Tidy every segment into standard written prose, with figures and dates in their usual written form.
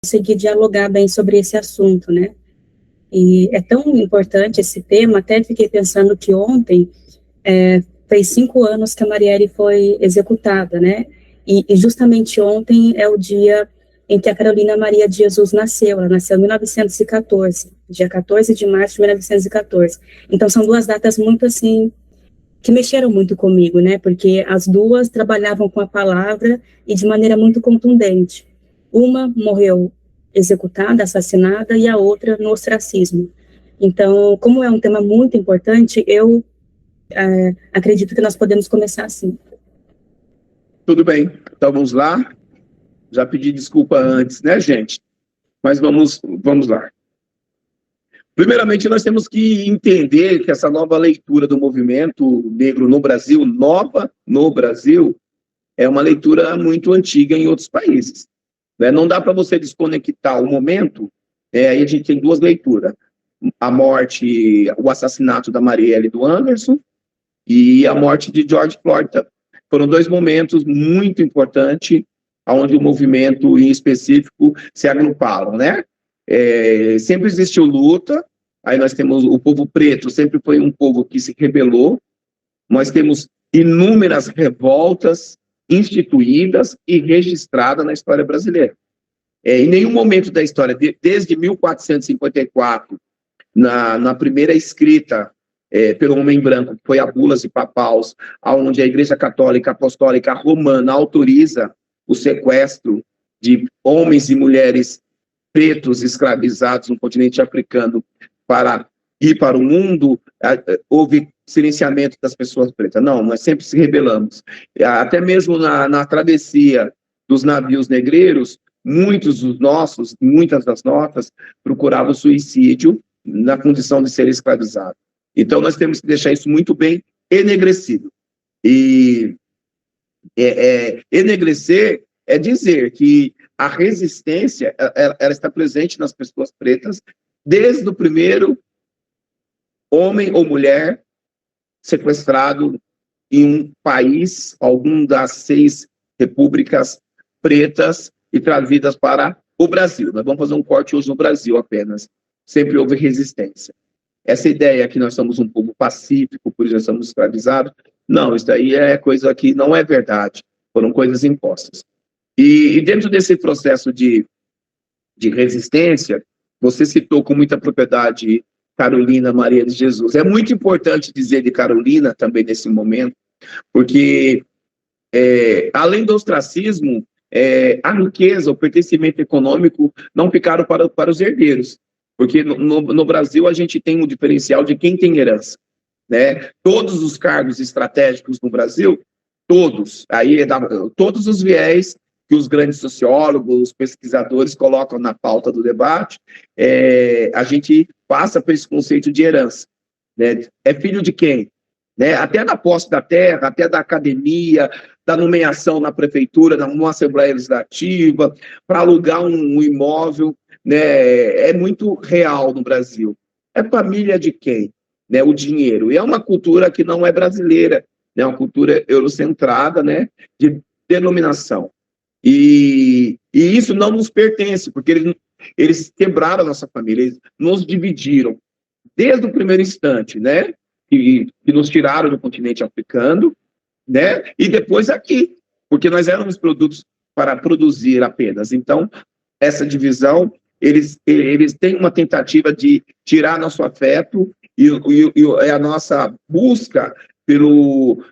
conseguir dialogar bem sobre esse assunto, né? E é tão importante esse tema, até fiquei pensando que ontem fez 5 anos que a Marielle foi executada, né? E justamente ontem é o dia em que a Carolina Maria de Jesus nasceu. Ela nasceu em 1914, dia 14 de março de 1914. Então, são duas datas muito, assim, que mexeram muito comigo, né? Porque as duas trabalhavam com a palavra e de maneira muito contundente. Uma morreu executada, assassinada, e a outra no ostracismo. Então, como é um tema muito importante, eu acredito que nós podemos começar assim. Tudo bem, então vamos lá. Já pedi desculpa antes, né, gente? Mas vamos lá. Primeiramente, nós temos que entender que essa nova leitura do movimento negro no Brasil, nova no Brasil, é uma leitura muito antiga em outros países, né? Não dá para você desconectar o momento. Aí a gente tem duas leituras: a morte, o assassinato da Marielle e do Anderson, e a morte de George Floyd. Foram dois momentos muito importantes, onde o movimento em específico se agruparam, né? Sempre existiu luta. Aí nós temos o povo preto, sempre foi um povo que se rebelou. Nós temos inúmeras revoltas instituídas e registradas na história brasileira. Em nenhum momento da história, desde 1454, na primeira escrita pelo homem branco, que foi a Bulas e Papaus, onde a Igreja Católica Apostólica Romana autoriza o sequestro de homens e mulheres pretos escravizados no continente africano para ir para o mundo, houve silenciamento das pessoas pretas. Não, nós sempre se rebelamos. Até mesmo na travessia dos navios negreiros, muitas das notas procuravam suicídio na condição de ser escravizado. Então, nós temos que deixar isso muito bem enegrecido. E enegrecer é dizer que a resistência ela está presente nas pessoas pretas desde o primeiro homem ou mulher sequestrado em um país, algum das 6 repúblicas pretas, e trazidas para o Brasil. Nós vamos fazer um corte hoje no Brasil apenas. Sempre houve resistência. Essa ideia que nós somos um povo pacífico, por isso nós somos escravizados, não, isso daí é coisa que não é verdade. Foram coisas impostas. E dentro desse processo de resistência, você citou com muita propriedade Carolina Maria de Jesus. É muito importante dizer de Carolina também nesse momento, porque além do ostracismo, a riqueza, o pertencimento econômico não ficaram para os herdeiros, porque no Brasil a gente tem um diferencial de quem tem herança, né? Todos os cargos estratégicos no Brasil, todos os viés que os grandes sociólogos, pesquisadores colocam na pauta do debate, a gente passa por esse conceito de herança, né? É filho de quem? Né? Até na posse da terra, até da academia, da nomeação na prefeitura, numa Assembleia Legislativa, para alugar um imóvel, né? É muito real no Brasil. É família de quem? Né? O dinheiro. E é uma cultura que não é brasileira, né? É uma cultura eurocentrada, né? De denominação. E isso não nos pertence, porque eles quebraram a nossa família, eles nos dividiram desde o primeiro instante, né? Que nos tiraram do continente africano, né? E depois aqui, porque nós éramos produtos para produzir apenas. Então, essa divisão, eles têm uma tentativa de tirar nosso afeto e a nossa busca pelo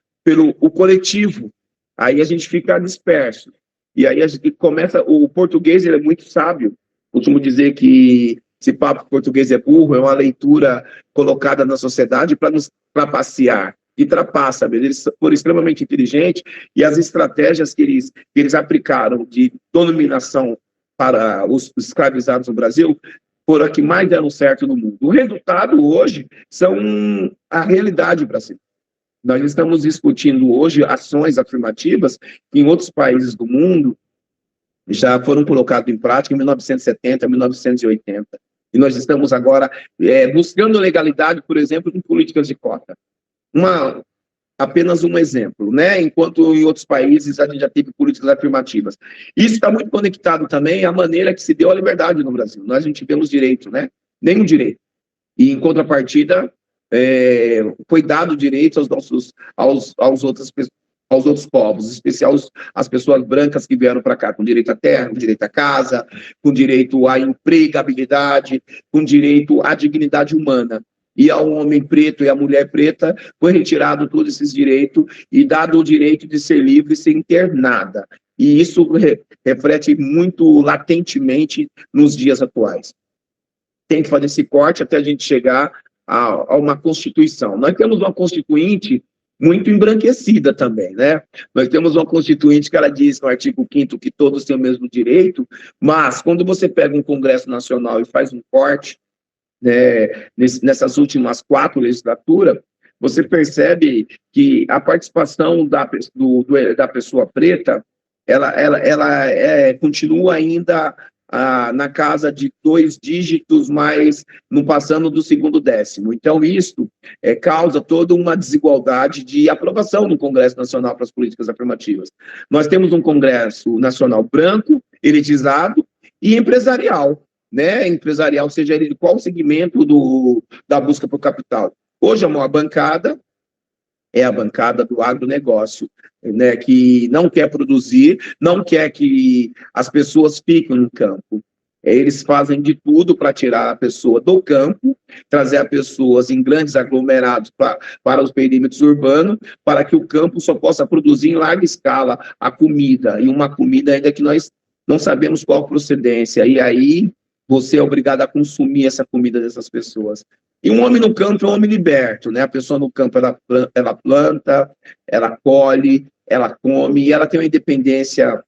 o coletivo. Aí a gente fica disperso. E aí a gente começa... O português, ele é muito sábio. Costumo dizer que esse papo português é burro, é uma leitura colocada na sociedade para nos trapacear. E trapaça, eles foram extremamente inteligentes, e as estratégias que eles aplicaram de dominação para os escravizados no Brasil foram a que mais deram certo no mundo. O resultado hoje são a realidade brasileira. Nós estamos discutindo hoje ações afirmativas que em outros países do mundo já foram colocadas em prática em 1970, 1980. E nós estamos agora buscando legalidade, por exemplo, em políticas de cota. apenas um exemplo, né? Enquanto em outros países a gente já teve políticas afirmativas. Isso está muito conectado também à maneira que se deu a liberdade no Brasil. Nós não tivemos direito, né? Nenhum direito. E, em contrapartida, foi dado direito aos outros povos, em especial as pessoas brancas que vieram para cá, com direito à terra, com direito à casa, com direito à empregabilidade, com direito à dignidade humana. E ao homem preto e à mulher preta foi retirado todos esses direitos e dado o direito de ser livre sem ter nada. E isso reflete muito latentemente nos dias atuais. Tem que fazer esse corte até a gente chegar a uma Constituição. Nós temos uma Constituinte muito embranquecida também, né? Nós temos uma Constituinte que ela diz no artigo 5º que todos têm o mesmo direito, mas quando você pega um Congresso Nacional e faz um corte, né, nessas últimas 4 legislaturas, você percebe que a participação da pessoa preta, ela continua ainda na casa de 2 dígitos, mas não passando do segundo décimo. Então, isso causa toda uma desigualdade de aprovação no Congresso Nacional para as políticas afirmativas. Nós temos um Congresso Nacional branco, elitizado e empresarial, né? Empresarial, seja ele de qual segmento da busca por capital. Hoje, a maior bancada é a bancada do agronegócio, né, que não quer produzir, não quer que as pessoas fiquem no campo. Eles fazem de tudo para tirar a pessoa do campo, trazer as pessoas em grandes aglomerados para os perímetros urbanos, para que o campo só possa produzir em larga escala a comida, e uma comida ainda que nós não sabemos qual procedência, e aí você é obrigado a consumir essa comida dessas pessoas. E um homem no campo é um homem liberto, né? A pessoa no campo, ela planta, ela colhe, ela come, e ela tem uma independência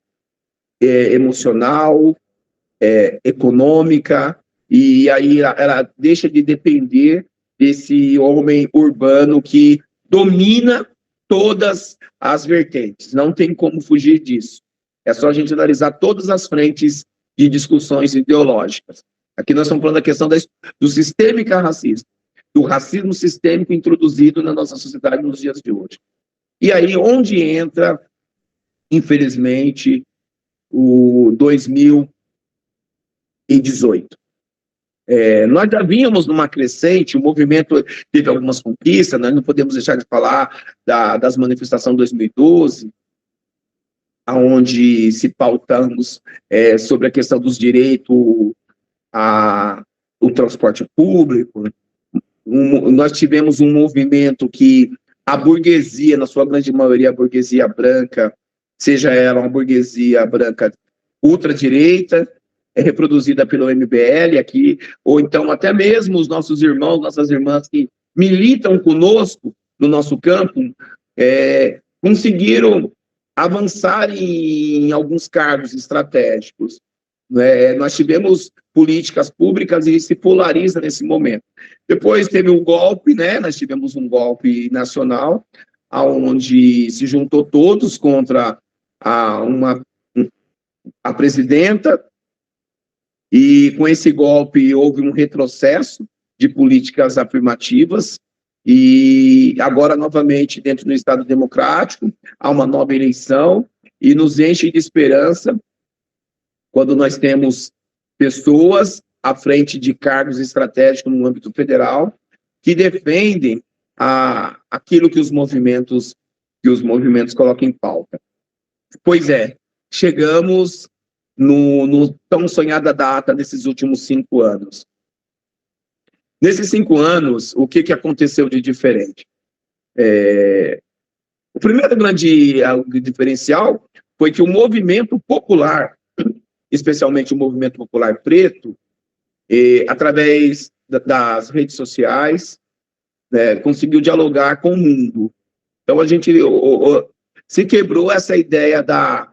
emocional, econômica, e aí ela deixa de depender desse homem urbano que domina todas as vertentes. Não tem como fugir disso. É só a gente analisar todas as frentes de discussões ideológicas. Aqui nós estamos falando da questão do sistêmica racismo, do racismo sistêmico introduzido na nossa sociedade nos dias de hoje. E aí, onde entra, infelizmente, o 2018. Nós já vínhamos numa crescente, o movimento teve algumas conquistas, nós não podemos deixar de falar das manifestações de 2012, onde se pautamos sobre a questão dos direitos ao transporte público. Nós tivemos um movimento que a burguesia, na sua grande maioria, a burguesia branca, seja ela uma burguesia branca ultradireita, reproduzida pelo MBL aqui, ou então até mesmo os nossos irmãos, nossas irmãs que militam conosco no nosso campo, conseguiram avançar em alguns cargos estratégicos. Nós tivemos políticas públicas e se polariza nesse momento. Depois teve um golpe, né? Nós tivemos um golpe nacional, onde se juntou todos contra a presidenta, e com esse golpe houve um retrocesso de políticas afirmativas, e agora, novamente, dentro do Estado Democrático, há uma nova eleição, e nos enche de esperança quando nós temos pessoas à frente de cargos estratégicos no âmbito federal que defendem aquilo que os movimentos colocam em pauta. Pois chegamos no tão sonhada data desses últimos 5 anos. Nesses 5 anos, o que aconteceu de diferente? O primeiro grande diferencial foi que o movimento popular, especialmente o movimento popular preto, através das redes sociais, conseguiu dialogar com o mundo. Então, a gente se quebrou essa ideia da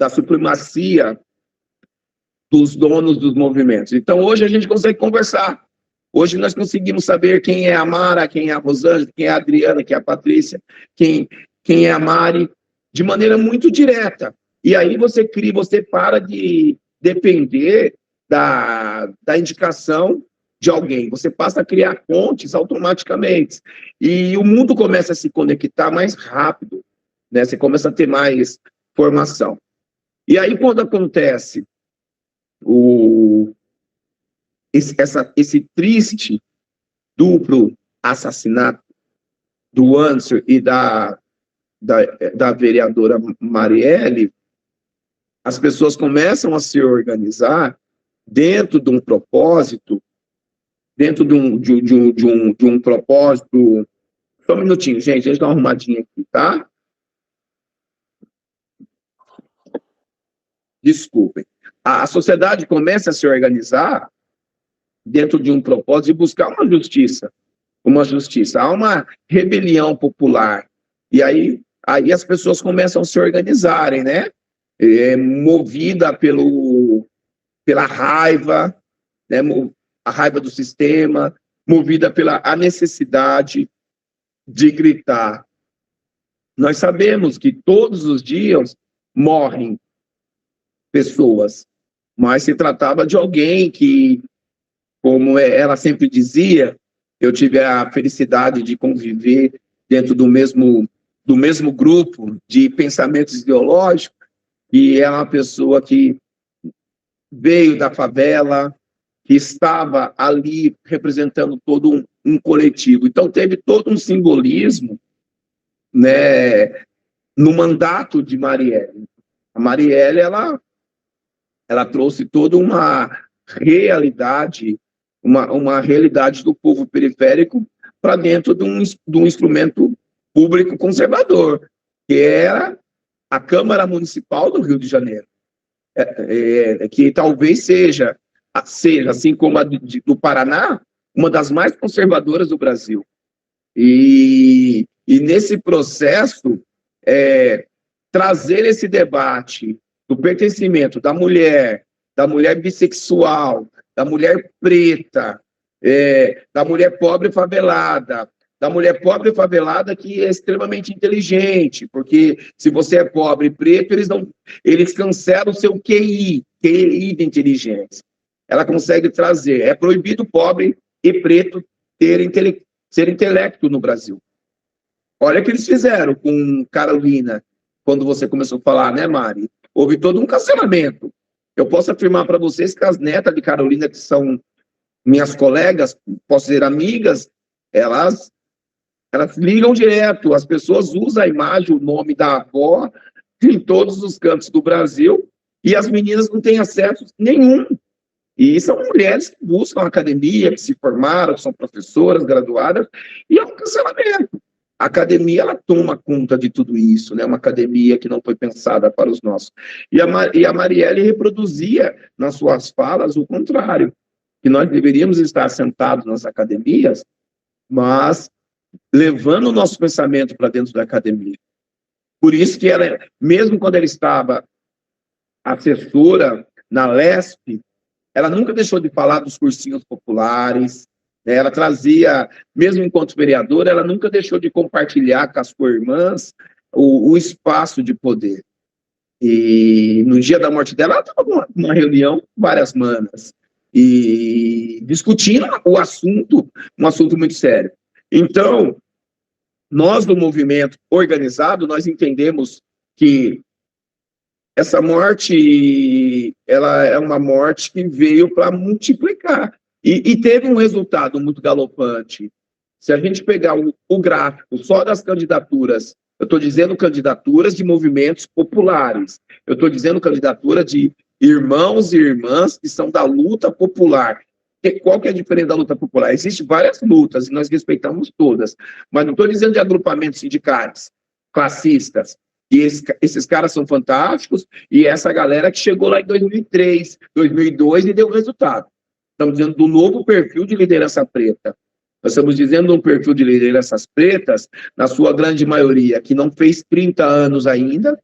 supremacia dos donos dos movimentos. Então, hoje a gente consegue conversar. Hoje nós conseguimos saber quem é a Mara, quem é a Rosângela, quem é a Adriana, quem é a Patrícia, quem é a Mari, de maneira muito direta. E aí você para de depender da indicação de alguém, você passa a criar pontes automaticamente. E o mundo começa a se conectar mais rápido, né? Você começa a ter mais formação. E aí, quando acontece esse triste duplo assassinato do Anderson e da vereadora Marielle, as pessoas começam a se organizar dentro de um propósito, dentro de um propósito. Só um minutinho, gente, deixa eu dar uma arrumadinha aqui, tá? Desculpem. A sociedade começa a se organizar dentro de um propósito de buscar uma justiça. Há uma rebelião popular. E aí as pessoas começam a se organizarem, né? Movida pela raiva, né? A raiva do sistema, movida pela a necessidade de gritar. Nós sabemos que todos os dias morrem pessoas, mas se tratava de alguém que, como ela sempre dizia, eu tive a felicidade de conviver dentro do mesmo grupo de pensamentos ideológicos, e é uma pessoa que veio da favela, que estava ali representando todo um coletivo. Então, teve todo um simbolismo, né, no mandato de Marielle. A Marielle, ela trouxe toda uma realidade, uma realidade do povo periférico para dentro de um instrumento público conservador, que era a Câmara Municipal do Rio de Janeiro, que talvez seja, assim como a do Paraná, uma das mais conservadoras do Brasil. E nesse processo, trazer esse debate do pertencimento da mulher bissexual, da mulher preta, da mulher pobre favelada, que é extremamente inteligente, porque se você é pobre e preto, eles cancelam o seu QI de inteligência. Ela consegue trazer. É proibido pobre e preto ser intelecto no Brasil. Olha o que eles fizeram com Carolina, quando você começou a falar, né, Mari? Houve todo um cancelamento. Eu posso afirmar para vocês que as netas de Carolina, que são minhas colegas, posso dizer amigas, elas ligam direto. As pessoas usam a imagem, o nome da avó em todos os cantos do Brasil, e as meninas não têm acesso nenhum. E são mulheres que buscam academia, que se formaram, que são professoras, graduadas, e é um cancelamento. A academia, ela toma conta de tudo isso, né? Uma academia que não foi pensada para os nossos. E a Marielle reproduzia nas suas falas o contrário, que nós deveríamos estar sentados nas academias, mas levando o nosso pensamento para dentro da academia. Por isso que ela, mesmo quando ela estava assessora na LESP, ela nunca deixou de falar dos cursinhos populares, né? Ela trazia, mesmo enquanto vereadora, ela nunca deixou de compartilhar com as co-irmãs o espaço de poder. E no dia da morte dela, ela estava numa reunião com várias manas, e discutindo o assunto, um assunto muito sério. Então, nós do movimento organizado, nós entendemos que essa morte, ela é uma morte que veio para multiplicar. E teve um resultado muito galopante. Se a gente pegar o gráfico só das candidaturas, eu estou dizendo candidaturas de movimentos populares, eu estou dizendo candidatura de irmãos e irmãs que são da luta popular. Qual que é a diferença da luta popular? Existem várias lutas e nós respeitamos todas, mas não estou dizendo de agrupamentos sindicais, classistas. E esses caras são fantásticos, e essa galera que chegou lá em 2003, 2002 e deu resultado. Estamos dizendo do novo perfil de liderança preta. Nós estamos dizendo de um perfil de lideranças pretas, na sua grande maioria, que não fez 30 anos ainda,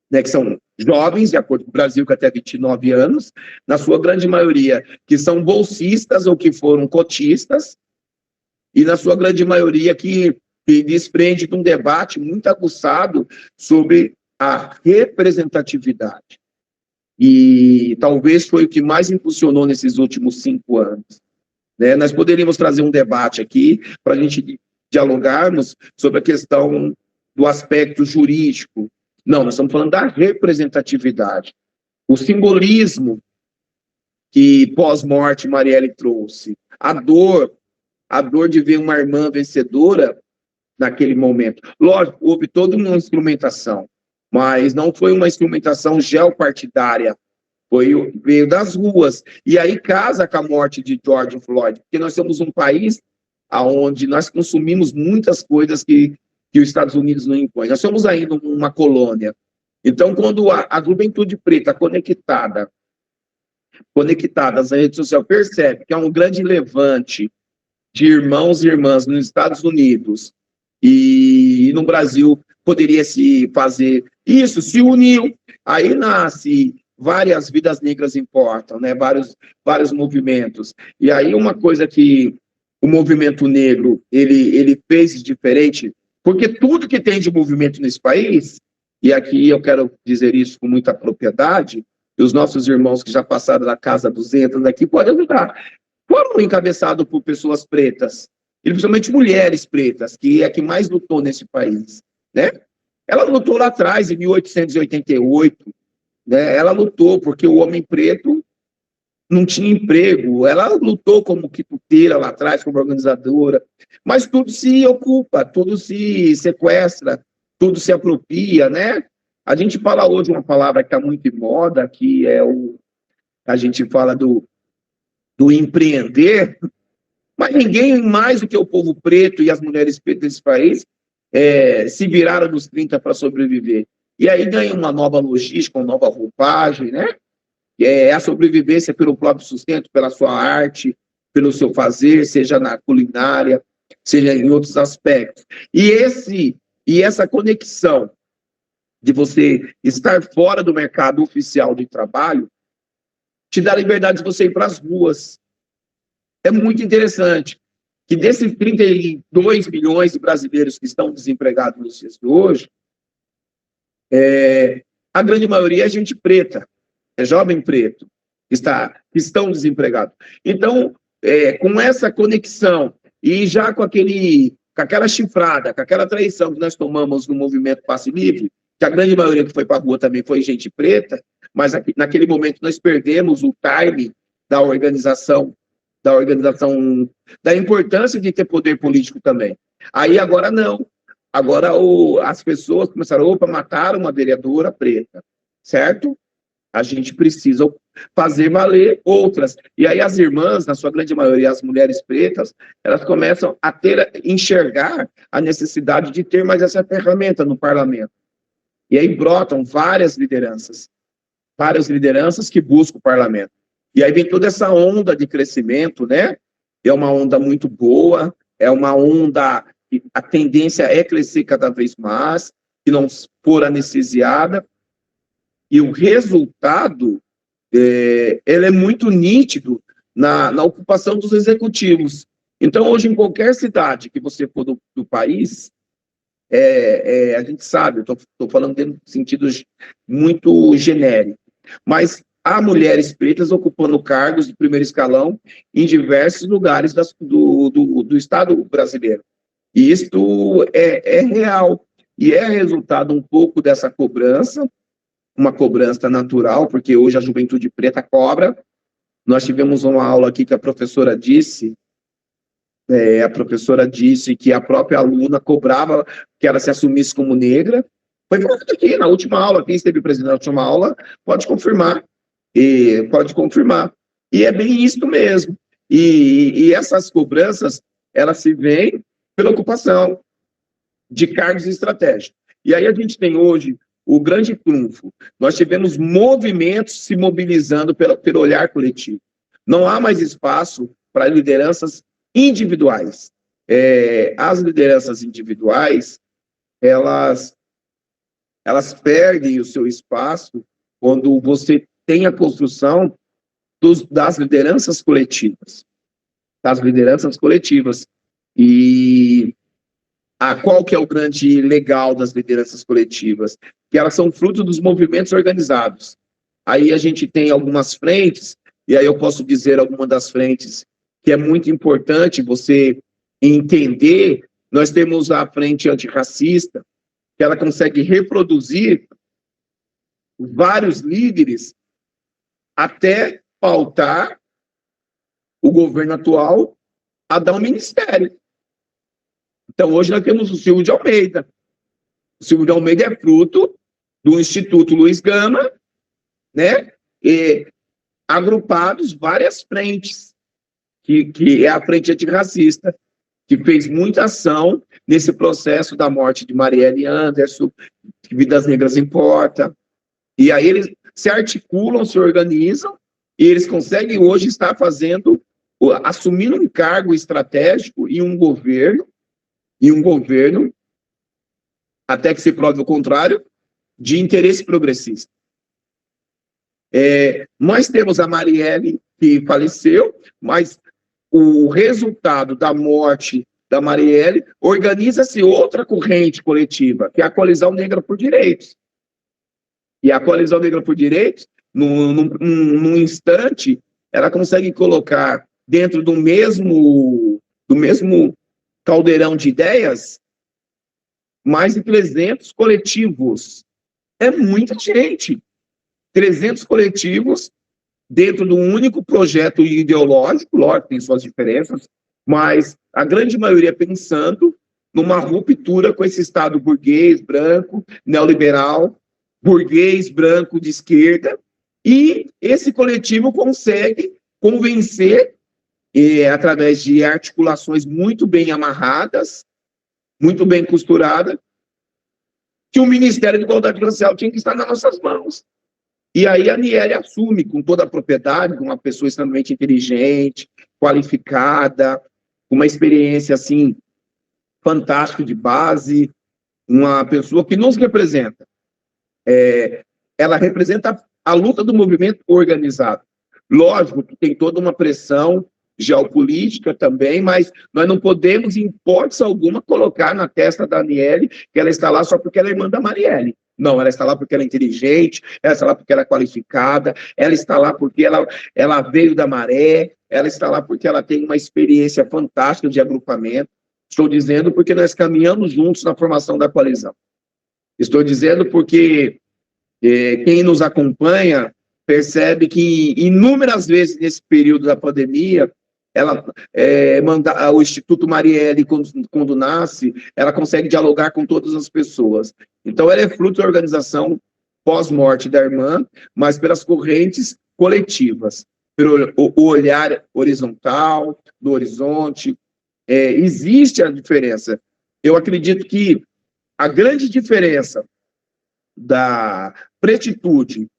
né, que são jovens, de acordo com o Brasil, que até 29 anos, na sua grande maioria, que são bolsistas ou que foram cotistas, e na sua grande maioria que desprende de um debate muito aguçado sobre a representatividade. E talvez foi o que mais impulsionou nesses últimos 5 anos. né? Nós poderíamos trazer um debate aqui para a gente dialogarmos sobre a questão do aspecto jurídico. Não, nós estamos falando da representatividade. O simbolismo que pós-morte Marielle trouxe, a dor de ver uma irmã vencedora naquele momento. Lógico, houve toda uma instrumentação, mas não foi uma instrumentação geopartidária, veio das ruas. E aí casa com a morte de George Floyd, porque nós somos um país onde nós consumimos muitas coisas que os Estados Unidos não impõem. Nós somos ainda uma colônia. Então, quando a juventude preta conectadas na rede social percebe que é um grande levante de irmãos e irmãs nos Estados Unidos e no Brasil poderia se fazer isso, se uniu, aí nasce várias vidas negras importam, né? Vários movimentos. E aí uma coisa que o movimento negro ele fez diferente, porque tudo que tem de movimento nesse país, e aqui eu quero dizer isso com muita propriedade, e os nossos irmãos que já passaram da casa 200 aqui podem ajudar, foram encabeçados por pessoas pretas, e principalmente mulheres pretas, que é a que mais lutou nesse país, né? Ela lutou lá atrás, em 1888, né? Ela lutou porque o homem preto não tinha emprego, ela lutou como quituteira lá atrás, como organizadora, mas tudo se ocupa, tudo se sequestra, tudo se apropria, né? A gente fala hoje uma palavra que está muito em moda, que é a gente fala do empreender, mas ninguém mais do que o povo preto e as mulheres pretas desse país se viraram nos 30 para sobreviver. E aí ganha uma nova logística, uma nova roupagem, né? A sobrevivência pelo próprio sustento, pela sua arte, pelo seu fazer, seja na culinária, seja em outros aspectos. E essa conexão de você estar fora do mercado oficial de trabalho te dá a liberdade de você ir para as ruas. É muito interessante que desses 32 milhões de brasileiros que estão desempregados nos dias de hoje, a grande maioria é gente preta, é jovem preto, que estão desempregados. Então, com essa conexão e já com aquela chifrada, com aquela traição que nós tomamos no movimento Passe Livre, que a grande maioria que foi para a rua também foi gente preta, mas naquele momento nós perdemos o time da organização, da importância de ter poder político também. Aí agora não. Agora as pessoas começaram, mataram uma vereadora preta, certo? A gente precisa fazer valer outras. E aí as irmãs, na sua grande maioria, as mulheres pretas, elas começam a enxergar a necessidade de ter mais essa ferramenta no parlamento. E aí brotam várias lideranças que buscam o parlamento. E aí vem toda essa onda de crescimento, né? É uma onda muito boa, é uma onda que a tendência é crescer cada vez mais, que não for anestesiada. E o resultado, ele é muito nítido na ocupação dos executivos. Então, hoje, em qualquer cidade que você for do país, a gente sabe, eu estou falando dentro de sentidos muito genérico, mas há mulheres pretas ocupando cargos de primeiro escalão em diversos lugares do Estado brasileiro. E isto é real, e é resultado um pouco dessa cobrança, uma cobrança natural, porque hoje a juventude preta cobra. Nós tivemos uma aula aqui que a professora disse que a própria aluna cobrava que ela se assumisse como negra. Foi falado aqui na última aula, quem esteve presente na última aula pode confirmar. E é bem isso mesmo. E essas cobranças, elas se veem pela ocupação de cargos estratégicos. E aí a gente tem hoje o grande trunfo. Nós tivemos movimentos se mobilizando pelo olhar coletivo. Não há mais espaço para lideranças individuais. As lideranças individuais, elas perdem o seu espaço quando você tem a construção das lideranças coletivas. E qual que é o grande legal das lideranças coletivas? Que elas são fruto dos movimentos organizados. Aí a gente tem algumas frentes, e aí eu posso dizer alguma das frentes que é muito importante você entender. Nós temos a Frente Antirracista, que ela consegue reproduzir vários líderes até pautar o governo atual a dar um ministério. Então, hoje nós temos o Silvio de Almeida. O Silvio de Almeida é fruto do Instituto Luiz Gama, né? E agrupados várias frentes, que é a Frente Antirracista, que fez muita ação nesse processo da morte de Marielle Anderson, que Vidas Negras Importa. E aí eles se articulam, se organizam, e eles conseguem hoje estar assumindo um cargo estratégico em um governo, até que se prove o contrário, de interesse progressista. Nós temos a Marielle, que faleceu, mas o resultado da morte da Marielle, organiza-se outra corrente coletiva, que é a Coalizão Negra por Direitos. E a Coalizão Negra por Direitos, num instante, ela consegue colocar dentro do mesmo caldeirão de ideias mais de 300 coletivos. É muita gente. 300 coletivos dentro de um único projeto ideológico, lógico, tem suas diferenças, mas a grande maioria pensando numa ruptura com esse Estado burguês, branco, neoliberal, burguês, branco, de esquerda, e esse coletivo consegue convencer, através de articulações muito bem amarradas, muito bem costuradas, que o Ministério da Igualdade Racial tinha que estar nas nossas mãos. E aí a Aniele assume com toda a propriedade, uma pessoa extremamente inteligente, qualificada, uma experiência, assim, fantástica de base, uma pessoa que nos representa. Ela representa a luta do movimento organizado. Lógico que tem toda uma pressão geopolítica também, mas nós não podemos, em hipótese alguma, colocar na testa da Aniele que ela está lá só porque ela é irmã da Marielle. Não, ela está lá porque ela é inteligente, ela está lá porque ela é qualificada, ela está lá porque ela veio da maré, ela está lá porque ela tem uma experiência fantástica de agrupamento. Estou dizendo porque nós caminhamos juntos na formação da coalizão. Estou dizendo porque quem nos acompanha percebe que inúmeras vezes nesse período da pandemia, o Instituto Marielle, quando nasce, ela consegue dialogar com todas as pessoas. Então, ela é fruto da organização pós-morte da irmã, mas pelas correntes coletivas, pelo olhar horizontal, do horizonte. Existe a diferença. Eu acredito que a grande diferença da pretitude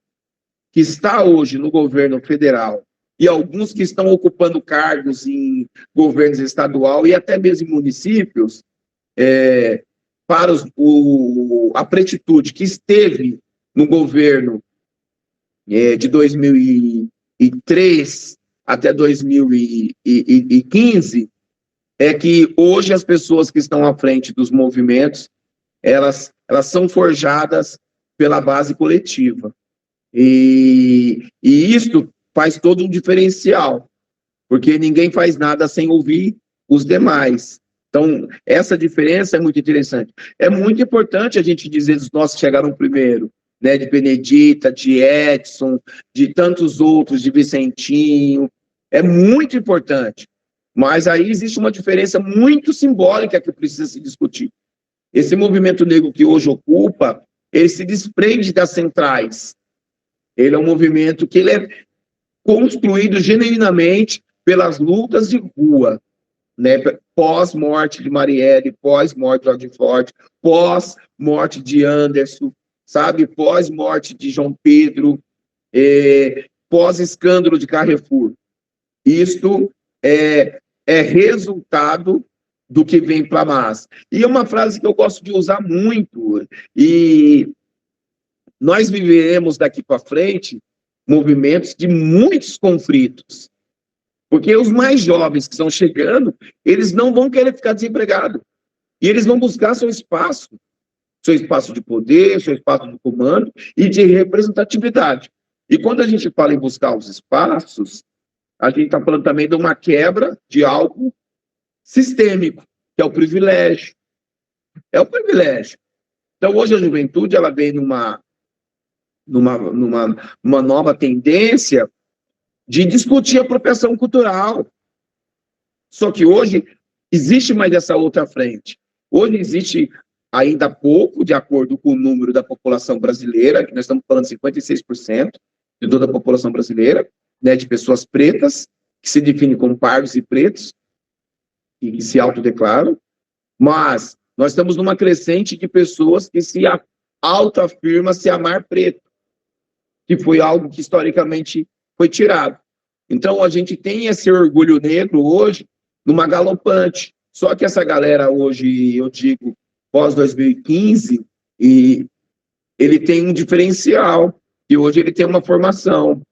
que está hoje no governo federal e alguns que estão ocupando cargos em governos estadual e até mesmo em municípios, para a pretitude que esteve no governo de 2003 até 2015, é que hoje as pessoas que estão à frente dos movimentos, elas são forjadas pela base coletiva. E isso faz todo um diferencial, porque ninguém faz nada sem ouvir os demais. Então, essa diferença é muito interessante. É muito importante a gente dizer dos nossos que chegaram primeiro, né, de Benedita, de Edson, de tantos outros, de Vicentinho. É muito importante. Mas aí existe uma diferença muito simbólica que precisa se discutir. Esse movimento negro que hoje ocupa, ele se desprende das centrais. Ele é um movimento que ele é construído genuinamente pelas lutas de rua, né? Pós-morte de Marielle, pós-morte de Jorge Floyd, pós-morte de Anderson, sabe? Pós-morte de João Pedro, pós-escândalo de Carrefour. Isto é resultado do que vem para a massa. E é uma frase que eu gosto de usar muito, e nós viveremos daqui para frente movimentos de muitos conflitos, porque os mais jovens que estão chegando, eles não vão querer ficar desempregados, e eles vão buscar seu espaço de poder, seu espaço de comando e de representatividade. E quando a gente fala em buscar os espaços, a gente está falando também de uma quebra de algo sistêmico, que é o privilégio. É o privilégio. Então, hoje a juventude, ela vem numa nova tendência de discutir a apropriação cultural. Só que hoje existe mais essa outra frente. Hoje existe ainda pouco, de acordo com o número da população brasileira, que nós estamos falando de 56% de toda a população brasileira, né, de pessoas pretas, que se definem como pardos e pretos, e que se autodeclaram, mas nós estamos numa crescente de pessoas que se autoafirmam se amar preto, que foi algo que historicamente foi tirado. Então, a gente tem esse orgulho negro hoje numa galopante. Só que essa galera hoje, eu digo, pós-2015, e ele tem um diferencial, e hoje ele tem uma formação.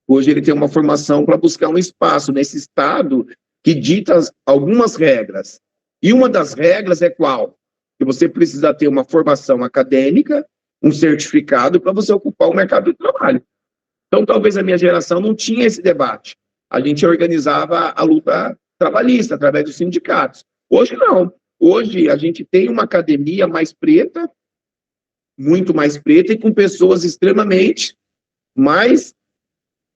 Hoje ele tem uma formação para buscar um espaço nesse Estado que dita algumas regras. E uma das regras é qual? Que você precisa ter uma formação acadêmica, um certificado para você ocupar o mercado de trabalho. Então, talvez a minha geração não tinha esse debate. A gente organizava a luta trabalhista através dos sindicatos. Hoje não. Hoje a gente tem uma academia mais preta, muito mais preta, e com pessoas extremamente mais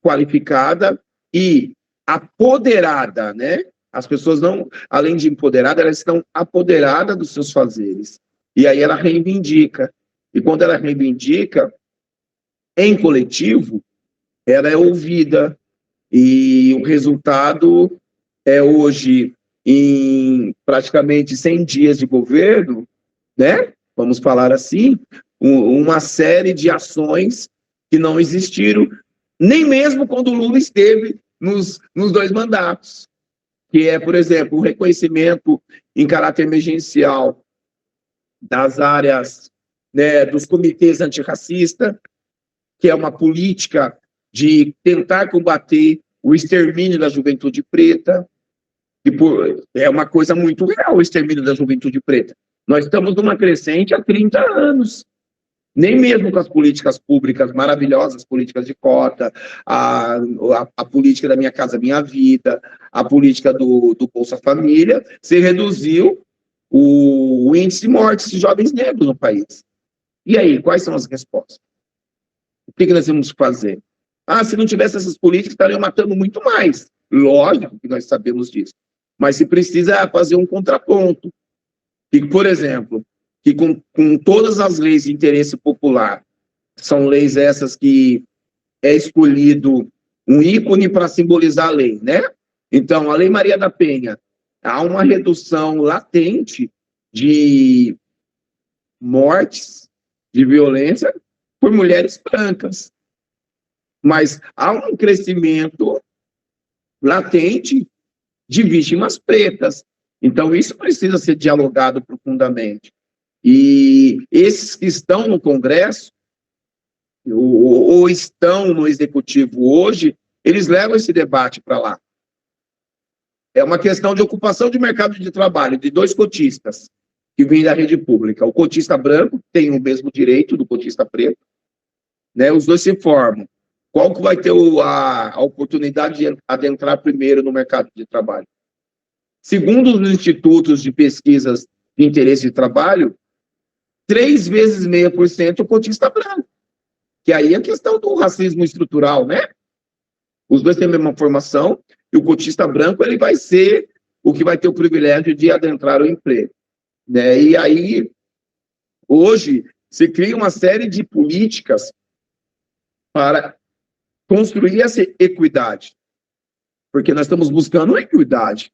qualificadas e apoderada, né? As pessoas não, além de empoderada, elas estão apoderadas dos seus fazeres. E aí ela reivindica. E quando ela reivindica, em coletivo, ela é ouvida. E o resultado é hoje, em praticamente 100 dias de governo, né? Vamos falar assim, uma série de ações que não existiram, nem mesmo quando o Lula esteve nos 2 mandatos, que é, por exemplo, o reconhecimento em caráter emergencial das áreas, né, dos comitês antirracistas, que é uma política de tentar combater o extermínio da juventude preta, que é uma coisa muito real, o extermínio da juventude preta. Nós estamos numa crescente há 30 anos. Nem mesmo com as políticas públicas maravilhosas, políticas de cota, a política da Minha Casa Minha Vida, a política do Bolsa Família, se reduziu o índice de mortes de jovens negros no país. E aí, quais são as respostas? O que nós temos que fazer? Se não tivesse essas políticas, estariam matando muito mais. Lógico que nós sabemos disso. Mas se precisa fazer um contraponto. E, por exemplo, que com todas as leis de interesse popular, são leis essas que é escolhido um ícone para simbolizar a lei, né? Então, a Lei Maria da Penha, há uma redução latente de mortes, de violência por mulheres brancas. Mas há um crescimento latente de vítimas pretas. Então, isso precisa ser dialogado profundamente. E esses que estão no Congresso, ou estão no Executivo hoje, eles levam esse debate para lá. É uma questão de ocupação de mercado de trabalho de 2 cotistas que vêm da rede pública. O cotista branco tem o mesmo direito do cotista preto, né? Os 2 se formam. Qual que vai ter a oportunidade de adentrar primeiro no mercado de trabalho? Segundo os institutos de pesquisas de interesse de trabalho, 3 vezes 0,5% o cotista branco. Que aí é a questão do racismo estrutural, né? Os 2 têm a mesma formação, e o cotista branco ele vai ser o que vai ter o privilégio de adentrar o emprego, né? E aí, hoje, se cria uma série de políticas para construir essa equidade, porque nós estamos buscando a equidade.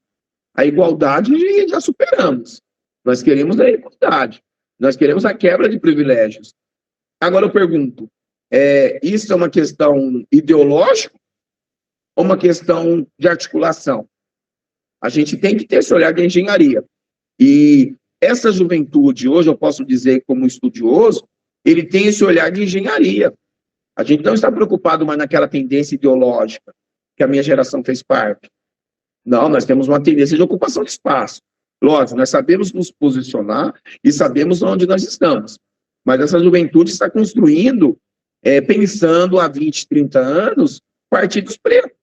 A igualdade já superamos. Nós queremos a equidade. Nós queremos a quebra de privilégios. Agora eu pergunto, isso é uma questão ideológica ou uma questão de articulação? A gente tem que ter esse olhar de engenharia. E essa juventude, hoje eu posso dizer como estudioso, ele tem esse olhar de engenharia. A gente não está preocupado mais naquela tendência ideológica que a minha geração fez parte. Não, nós temos uma tendência de ocupação de espaço. Lógico, nós sabemos nos posicionar e sabemos onde nós estamos. Mas essa juventude está construindo, pensando há 20, 30 anos, partidos pretos.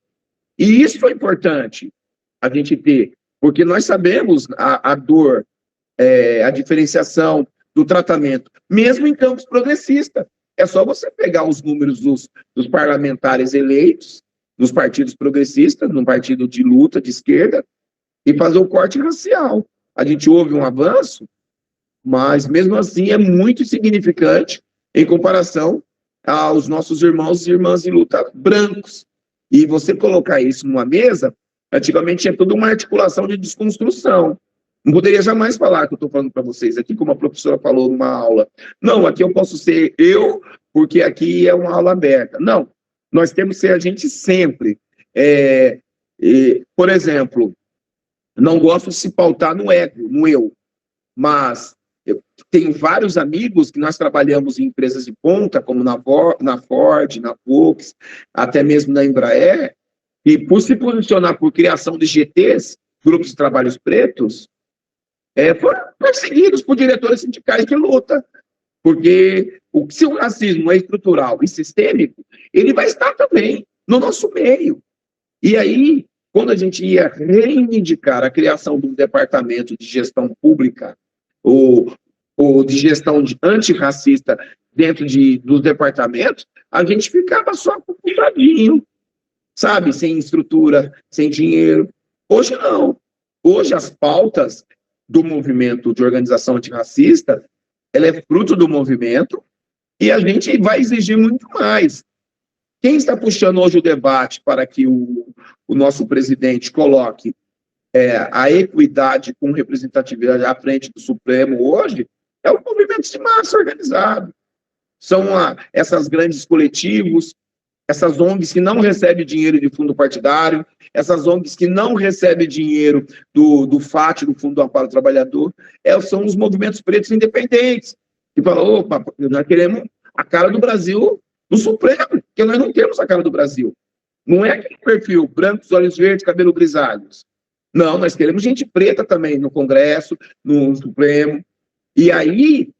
E isso foi importante a gente ter, porque nós sabemos a dor, a diferenciação do tratamento, mesmo em campos progressistas. É só você pegar os números dos parlamentares eleitos, nos partidos progressistas, no partido de luta de esquerda, e fazer o corte racial. A gente houve um avanço, mas mesmo assim é muito insignificante em comparação aos nossos irmãos e irmãs de luta brancos. E você colocar isso numa mesa, antigamente tinha toda uma articulação de desconstrução. Não poderia jamais falar que eu estou falando para vocês aqui, como a professora falou numa aula. Não, aqui eu posso ser eu, porque aqui é uma aula aberta. Não, nós temos que ser a gente sempre. Por exemplo, não gosto de se pautar no ego, no eu, mas eu tenho vários amigos que nós trabalhamos em empresas de ponta, como na Ford, na Volks, até mesmo na Embraer, e por se posicionar por criação de GTs, grupos de trabalhos pretos, foram perseguidos por diretores sindicais de luta, porque se o racismo é estrutural e sistêmico, ele vai estar também no nosso meio. E aí, quando a gente ia reivindicar a criação de um departamento de gestão pública, ou de gestão antirracista dentro dos departamentos, a gente ficava só com um ladinho, sabe? Sem estrutura, sem dinheiro. Hoje não. Hoje as pautas do movimento de organização antirracista, ela é fruto do movimento e a gente vai exigir muito mais. Quem está puxando hoje o debate para que o nosso presidente coloque a equidade com representatividade à frente do Supremo hoje é o movimento de massa organizado. São essas grandes coletivos, essas ONGs que não recebem dinheiro de fundo partidário, essas ONGs que não recebem dinheiro do FAT, do Fundo do Amparo ao Trabalhador, são os movimentos pretos independentes, que falam, opa, nós queremos a cara do Brasil no Supremo, porque nós não temos a cara do Brasil. Não é aquele perfil, brancos, olhos verdes, cabelo grisalhos. Não, nós queremos gente preta também no Congresso, no Supremo. E aí,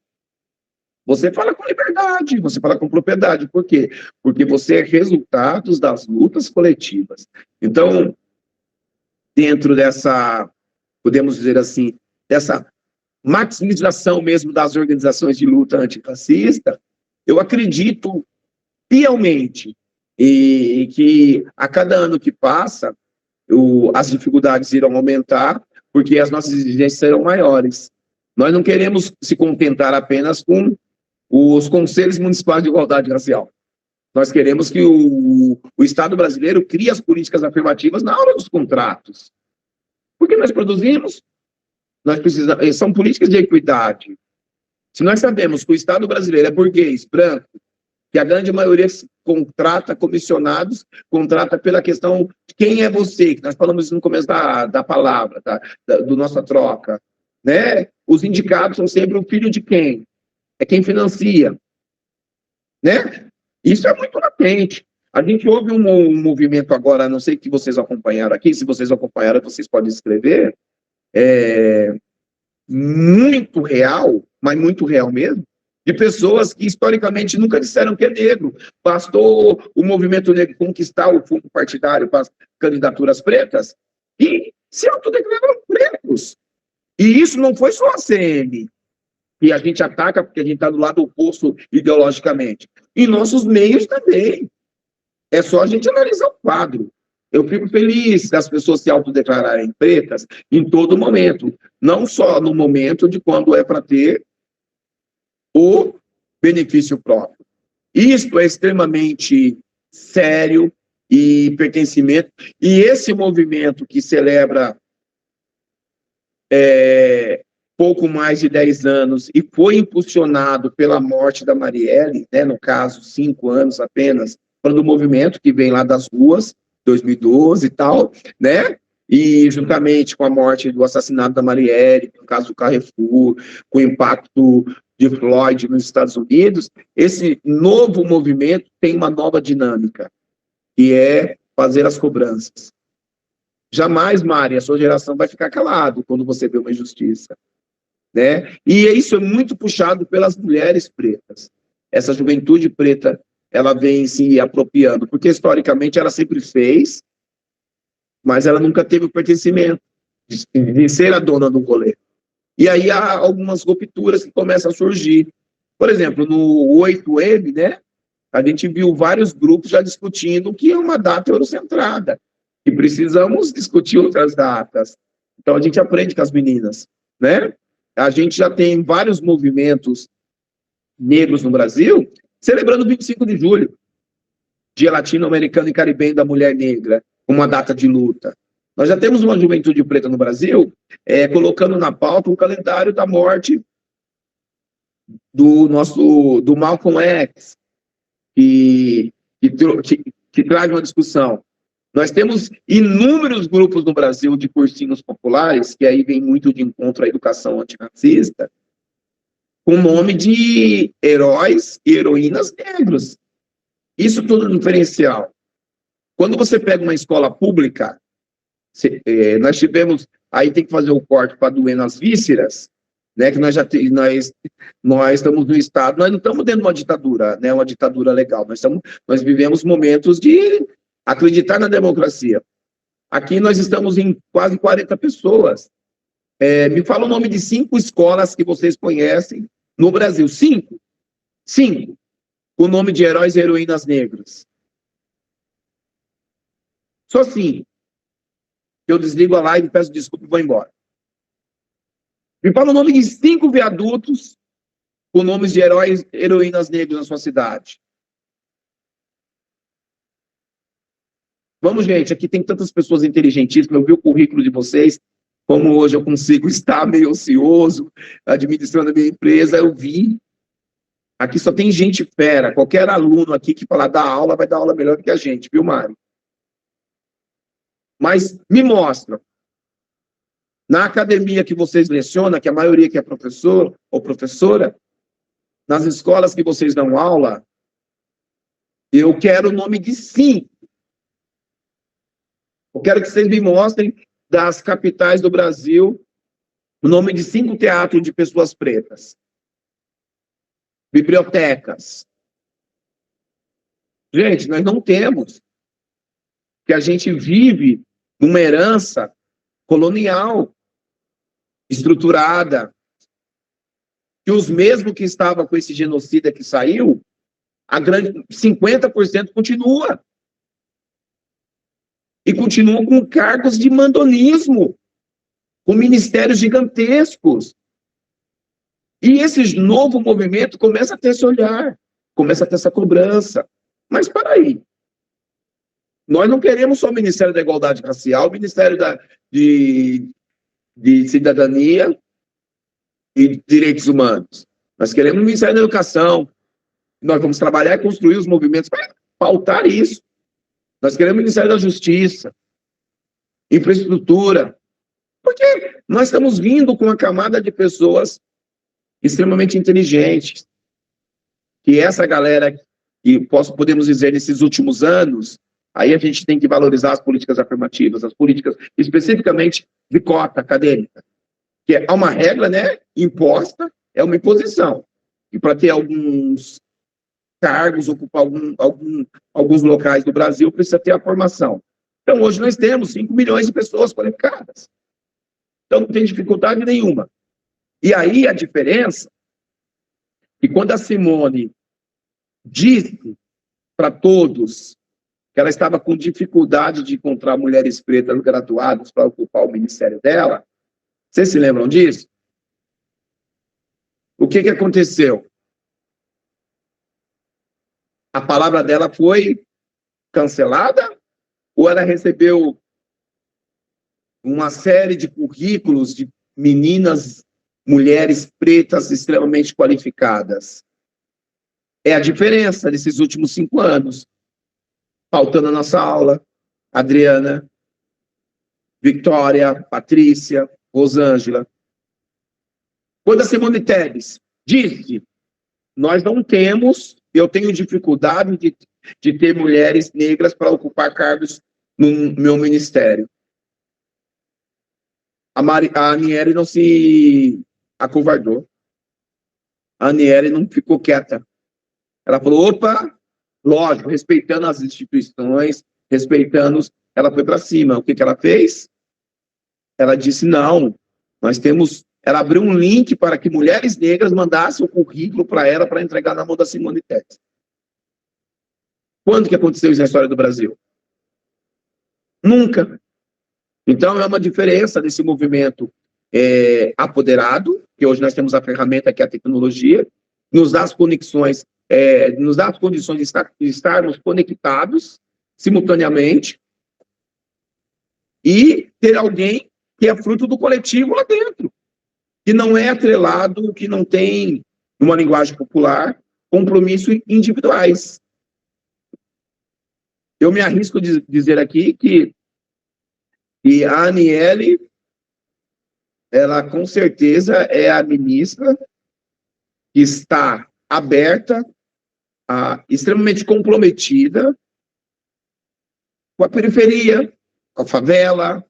você fala com liberdade, você fala com propriedade. Por quê? Porque você é resultado das lutas coletivas. Então, dentro dessa, podemos dizer assim, dessa maximização mesmo das organizações de luta antifascista, eu acredito fielmente e que a cada ano que passa, as dificuldades irão aumentar, porque as nossas exigências serão maiores. Nós não queremos se contentar apenas com os conselhos municipais de igualdade racial. Nós queremos que o Estado brasileiro crie as políticas afirmativas na hora dos contratos. Porque nós produzimos, nós precisamos, são políticas de equidade. Se nós sabemos que o Estado brasileiro é burguês, branco, que a grande maioria contrata comissionados, contrata pela questão de quem é você, que nós falamos isso no começo da palavra, do nossa troca, né? Os indicados são sempre o filho de quem? É quem financia, né? Isso é muito latente. A gente houve um movimento agora, não sei que vocês acompanharam aqui, se vocês acompanharam, vocês podem escrever, muito real, mas muito real mesmo, de pessoas que historicamente nunca disseram que é negro. Bastou o movimento negro conquistar o fundo partidário para as candidaturas pretas e se autodeclararam pretos. E isso não foi só a CM, que a gente ataca porque a gente está do lado oposto ideologicamente. E nossos meios também. É só a gente analisar o quadro. Eu fico feliz das pessoas se autodeclararem pretas em todo momento, não só no momento de quando é para ter o benefício próprio. Isto é extremamente sério e pertencimento. E esse movimento que celebra pouco mais de 10 anos e foi impulsionado pela morte da Marielle, né, no caso, 5 anos apenas, do movimento que vem lá das ruas, 2012 e tal, né? E juntamente com a morte do assassinato da Marielle, no caso do Carrefour, com o impacto de Floyd nos Estados Unidos, esse novo movimento tem uma nova dinâmica, que é fazer as cobranças. Jamais, Mari, a sua geração vai ficar calado quando você vê uma injustiça, né? E isso é muito puxado pelas mulheres pretas. Essa juventude preta, ela vem se apropriando, porque historicamente ela sempre fez, mas ela nunca teve o pertencimento de ser a dona do rolê. E aí há algumas rupturas que começam a surgir. Por exemplo, no 8M, né, a gente viu vários grupos já discutindo que é uma data eurocentrada, e precisamos discutir outras datas. Então, a gente aprende com as meninas, né? A gente já tem vários movimentos negros no Brasil celebrando 25 de julho, Dia Latino-Americano e Caribenho da Mulher Negra, uma data de luta. Nós já temos uma juventude preta no Brasil colocando na pauta um calendário da morte do Malcolm X, que traz uma discussão. Nós temos inúmeros grupos no Brasil de cursinhos populares, que aí vem muito de encontro à educação antirracista, com o nome de heróis e heroínas negros. Isso tudo é diferencial. Quando você pega uma escola pública, nós tivemos, aí tem que fazer o corte para doer nas vísceras, né, que nós estamos no Estado, nós não estamos dentro de uma ditadura, né, uma ditadura legal, nós vivemos momentos de acreditar na democracia. Aqui nós estamos em quase 40 pessoas. Me fala o nome de 5 escolas que vocês conhecem no Brasil. 5. 5. O nome de heróis e heroínas negros. Só 5. Eu desligo a live, peço desculpa e vou embora. Me fala o nome de 5 viadutos com nomes de heróis e heroínas negros na sua cidade. Vamos, gente, aqui tem tantas pessoas inteligentíssimas, eu vi o currículo de vocês, como hoje eu consigo estar meio ocioso, administrando a minha empresa, eu vi. Aqui só tem gente fera, qualquer aluno aqui que falar dar aula, vai dar aula melhor do que a gente, viu, Mário? Mas me mostra. Na academia que vocês lecionam, que a maioria que é professor ou professora, nas escolas que vocês dão aula, eu quero o nome de 5. Eu quero que vocês me mostrem, das capitais do Brasil, o nome de 5 teatros de pessoas pretas. Bibliotecas. Gente, nós não temos. Que a gente vive numa herança colonial, estruturada, que os mesmos que estavam com esse genocida que saiu, 50% continua. E continuam com cargos de mandonismo, com ministérios gigantescos. E esse novo movimento começa a ter esse olhar, começa a ter essa cobrança. Mas, para aí, nós não queremos só o Ministério da Igualdade Racial, o Ministério de Cidadania e Direitos Humanos. Nós queremos o Ministério da Educação. Nós vamos trabalhar e construir os movimentos para pautar isso. Nós queremos o Ministério da Justiça, infraestrutura, porque nós estamos vindo com uma camada de pessoas extremamente inteligentes, que essa galera, que podemos dizer, nesses últimos anos, aí a gente tem que valorizar as políticas afirmativas, as políticas especificamente de cota acadêmica, que é uma regra, né, imposta, é uma imposição, e para ter alguns cargos, ocupar alguns locais do Brasil, precisa ter a formação. Então, hoje nós temos 5 milhões de pessoas qualificadas. Então, não tem dificuldade nenhuma. E aí, a diferença é que quando a Simone disse para todos que ela estava com dificuldade de encontrar mulheres pretas graduadas para ocupar o ministério dela, vocês se lembram disso? O que aconteceu? A palavra dela foi cancelada? Ou ela recebeu uma série de currículos de meninas, mulheres pretas extremamente qualificadas? É a diferença desses últimos 5 anos. Faltando a nossa aula, Adriana, Victória, Patrícia, Rosângela. Quando a Simone Tebet disse, nós não temos, eu tenho dificuldade de ter mulheres negras para ocupar cargos no meu ministério. A Aniele não se acovardou. A Aniele não ficou quieta. Ela falou, opa, lógico, respeitando as instituições, respeitando ela foi para cima. O que ela fez? Ela disse, não, nós temos... Ela abriu um link para que mulheres negras mandassem o currículo para ela para entregar na mão da Simone Tebet. Quando que aconteceu isso na história do Brasil? Nunca. Então, é uma diferença desse movimento apoderado, que hoje nós temos a ferramenta que é a tecnologia, nos dá as conexões, nos dá as condições de estarmos conectados simultaneamente e ter alguém que é fruto do coletivo lá dentro, que não é atrelado, que não tem, numa linguagem popular, compromissos individuais. Eu me arrisco a dizer aqui que a Aniele, ela com certeza é a ministra que está aberta, extremamente comprometida com a periferia, com a favela,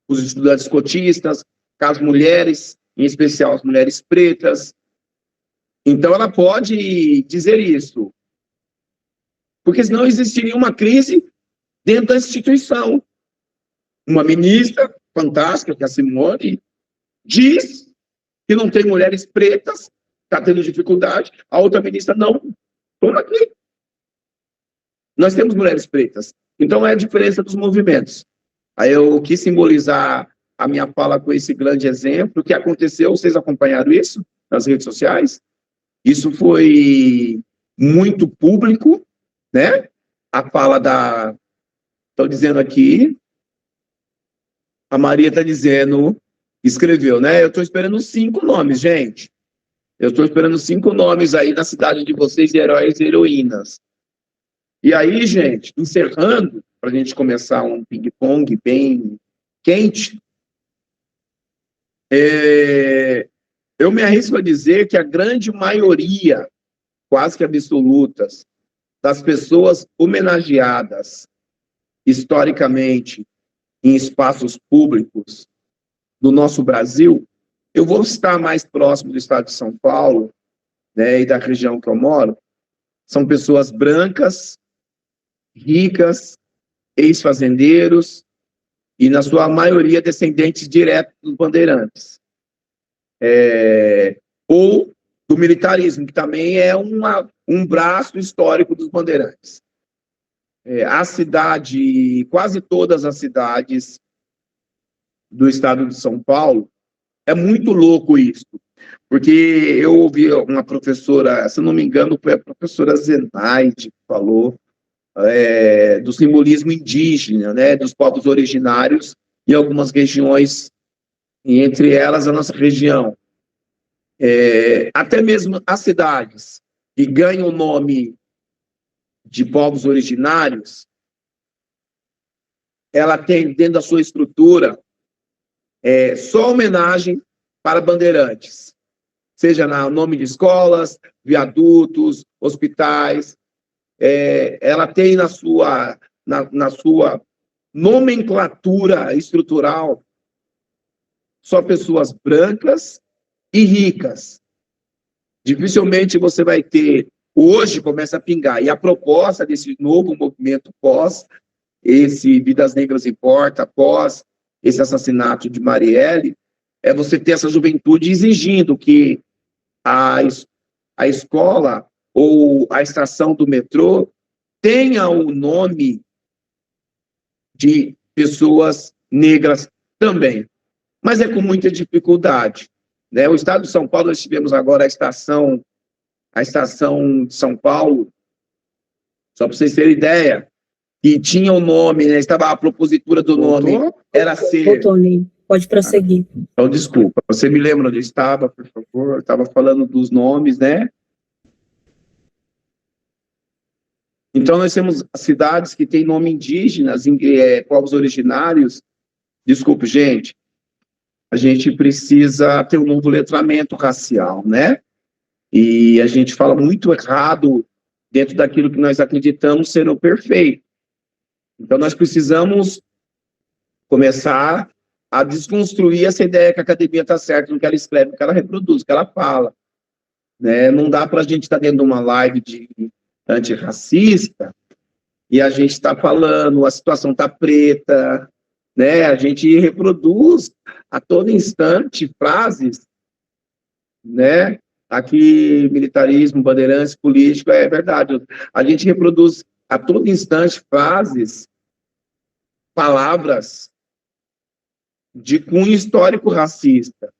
os estudantes cotistas, com as mulheres, em especial as mulheres pretas. Então, ela pode dizer isso, porque senão existiria uma crise dentro da instituição. Uma ministra fantástica, que é a Simone, diz que não tem mulheres pretas, está tendo dificuldade, a outra ministra não. Toma aqui. Nós temos mulheres pretas. Então, é a diferença dos movimentos. Aí eu quis simbolizar a minha fala com esse grande exemplo. O que aconteceu, vocês acompanharam isso nas redes sociais? Isso foi muito público, né? A fala da... Estou dizendo aqui, a Maria está dizendo, escreveu, né? Eu estou esperando 5 nomes, gente. Eu estou esperando 5 nomes aí na cidade de vocês, de heróis e heroínas. E aí, gente, encerrando, para a gente começar um ping-pong bem quente, eu me arrisco a dizer que a grande maioria, quase que absolutas, das pessoas homenageadas historicamente em espaços públicos do nosso Brasil, eu vou estar mais próximo do estado de São Paulo, né, e da região que eu moro, são pessoas brancas, ricas, ex-fazendeiros, e na sua maioria descendentes diretos dos bandeirantes. Ou do militarismo, que também é um braço histórico dos bandeirantes. A cidade, quase todas as cidades do estado de São Paulo, é muito louco isso, porque eu ouvi uma professora, se não me engano, foi a professora Zenaide que falou do simbolismo indígena, né, dos povos originários em algumas regiões, e entre elas a nossa região. Até mesmo as cidades que ganham o nome de povos originários, ela tem dentro da sua estrutura só homenagem para bandeirantes, seja no nome de escolas, viadutos, hospitais. Ela tem na sua nomenclatura estrutural só pessoas brancas e ricas. Dificilmente você vai ter, hoje começa a pingar, e a proposta desse novo movimento pós esse Vidas Negras Importa, pós esse assassinato de Marielle, é você ter essa juventude exigindo que a escola ou a estação do metrô tenha o nome de pessoas negras também. Mas é com muita dificuldade, né? O estado de São Paulo, nós tivemos agora a estação de São Paulo, só para vocês terem ideia, que tinha o nome, né? Estava a propositura do nome, era ser... Tony, pode prosseguir. Então, desculpa, você me lembra onde estava, por favor? Estava falando dos nomes, né? Então, nós temos cidades que têm nome indígenas, povos originários. Desculpe, gente. A gente precisa ter um novo letramento racial, né? E a gente fala muito errado dentro daquilo que nós acreditamos ser o perfeito. Então, nós precisamos começar a desconstruir essa ideia que a academia está certa no que ela escreve, no que ela reproduz, no que ela fala. Né? Não dá para a gente estar dentro de uma live de antirracista e a gente está falando, a situação está preta, né? A gente reproduz a todo instante frases, né? Aqui, militarismo, bandeirantes, político, é verdade. A gente reproduz a todo instante frases, palavras de cunho histórico racista,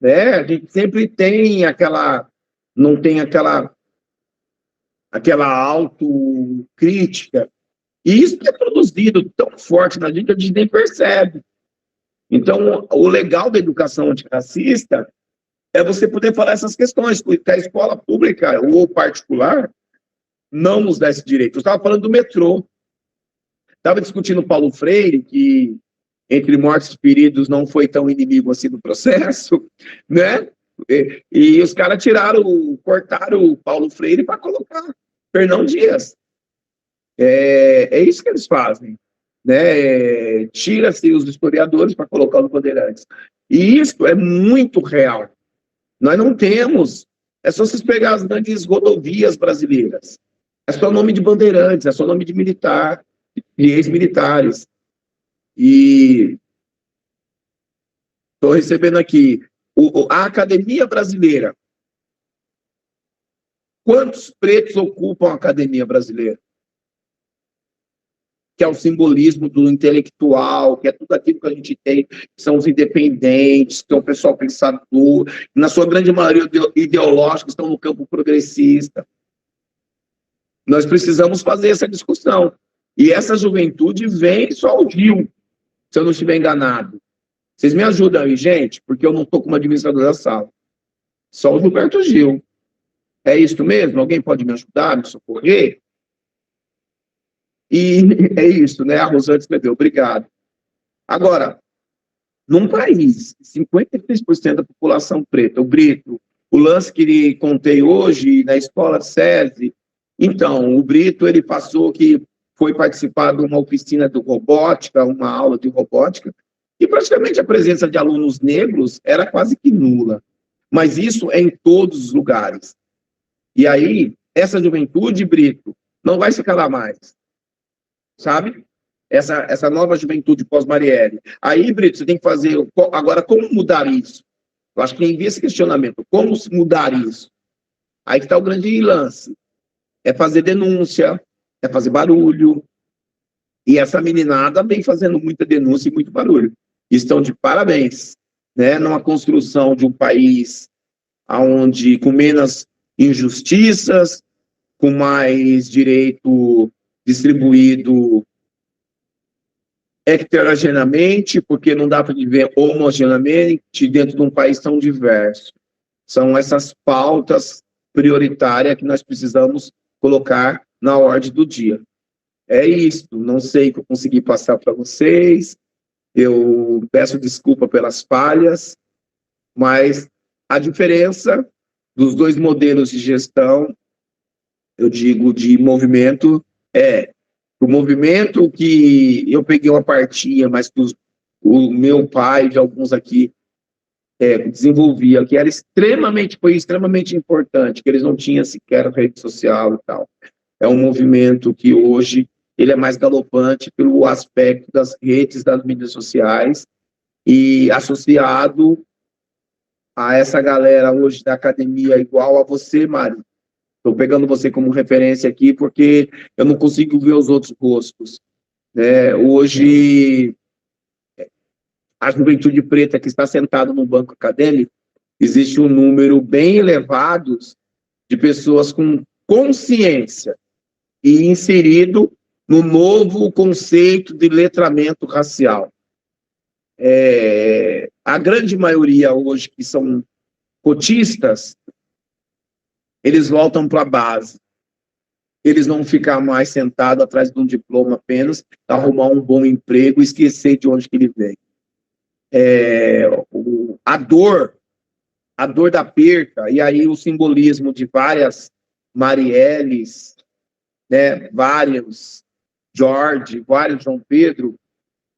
né? A gente sempre tem aquela, não tem aquela autocrítica. E isso é produzido tão forte na gente que a gente nem percebe. Então, o legal da educação antirracista é você poder falar essas questões, porque a escola pública ou particular não nos dá esse direito. Eu estava falando do metrô. Estava discutindo Paulo Freire, que entre mortos e feridos não foi tão inimigo assim do processo, né? E os caras cortaram o Paulo Freire para colocar Fernão Dias. É isso que eles fazem, né? Tira-se os historiadores para colocar os bandeirantes. E isso é muito real. Nós não temos. É só vocês pegar as grandes rodovias brasileiras. É só nome de bandeirantes, é só nome de militar, de ex-militares. E estou recebendo aqui a Academia Brasileira. Quantos pretos ocupam a Academia Brasileira? Que é o simbolismo do intelectual, que é tudo aquilo que a gente tem, que são os independentes, que é o pessoal pensador, na sua grande maioria ideológica, estão no campo progressista. Nós precisamos fazer essa discussão. E essa juventude vem só o Gil, se eu não estiver enganado. Vocês me ajudam aí, gente, porque eu não estou como administrador da sala. Só o Gilberto Gil. É isso mesmo? Alguém pode me ajudar, me socorrer? E é isso, né? A Rosane escreveu, obrigado. Agora, num país, 53% da população preta, o Brito, o lance que lhe contei hoje na escola SESI, então, o Brito, ele foi participar de uma oficina de robótica, uma aula de robótica, e praticamente a presença de alunos negros era quase que nula. Mas isso é em todos os lugares. E aí, essa juventude, Brito, não vai se calar mais. Sabe? Essa nova juventude pós-Marielle. Aí, Brito, você tem que fazer... Agora, como mudar isso? Eu acho que envia esse questionamento. Como mudar isso? Aí que está o grande lance. É fazer denúncia, é fazer barulho. E essa meninada vem fazendo muita denúncia e muito barulho. Estão de parabéns, né? Numa construção de um país onde, com menos injustiças, com mais direito distribuído heterogeneamente, porque não dá para viver homogeneamente dentro de um país tão diverso. São essas pautas prioritárias que nós precisamos colocar na ordem do dia. É isso, não sei o que eu consegui passar para vocês, eu peço desculpa pelas falhas, mas a diferença dos dois modelos de gestão, eu digo de movimento, o movimento que eu peguei uma partinha, mas que o meu pai, de alguns aqui, desenvolvia, que foi extremamente importante, que eles não tinham sequer rede social e tal. É um movimento que hoje ele é mais galopante pelo aspecto das redes, das mídias sociais, e associado a essa galera hoje da academia igual a você, Mari. Estou pegando você como referência aqui porque eu não consigo ver os outros rostos. Né? Hoje, a juventude preta que está sentada no banco acadêmico, existe um número bem elevado de pessoas com consciência e inserido no novo conceito de letramento racial. A grande maioria hoje que são cotistas, eles voltam para a base. Eles não ficam mais sentados atrás de um diploma apenas, arrumar um bom emprego e esquecer de onde que ele vem. A dor da perca, e aí o simbolismo de várias Marielles, né, vários George, vários João Pedro,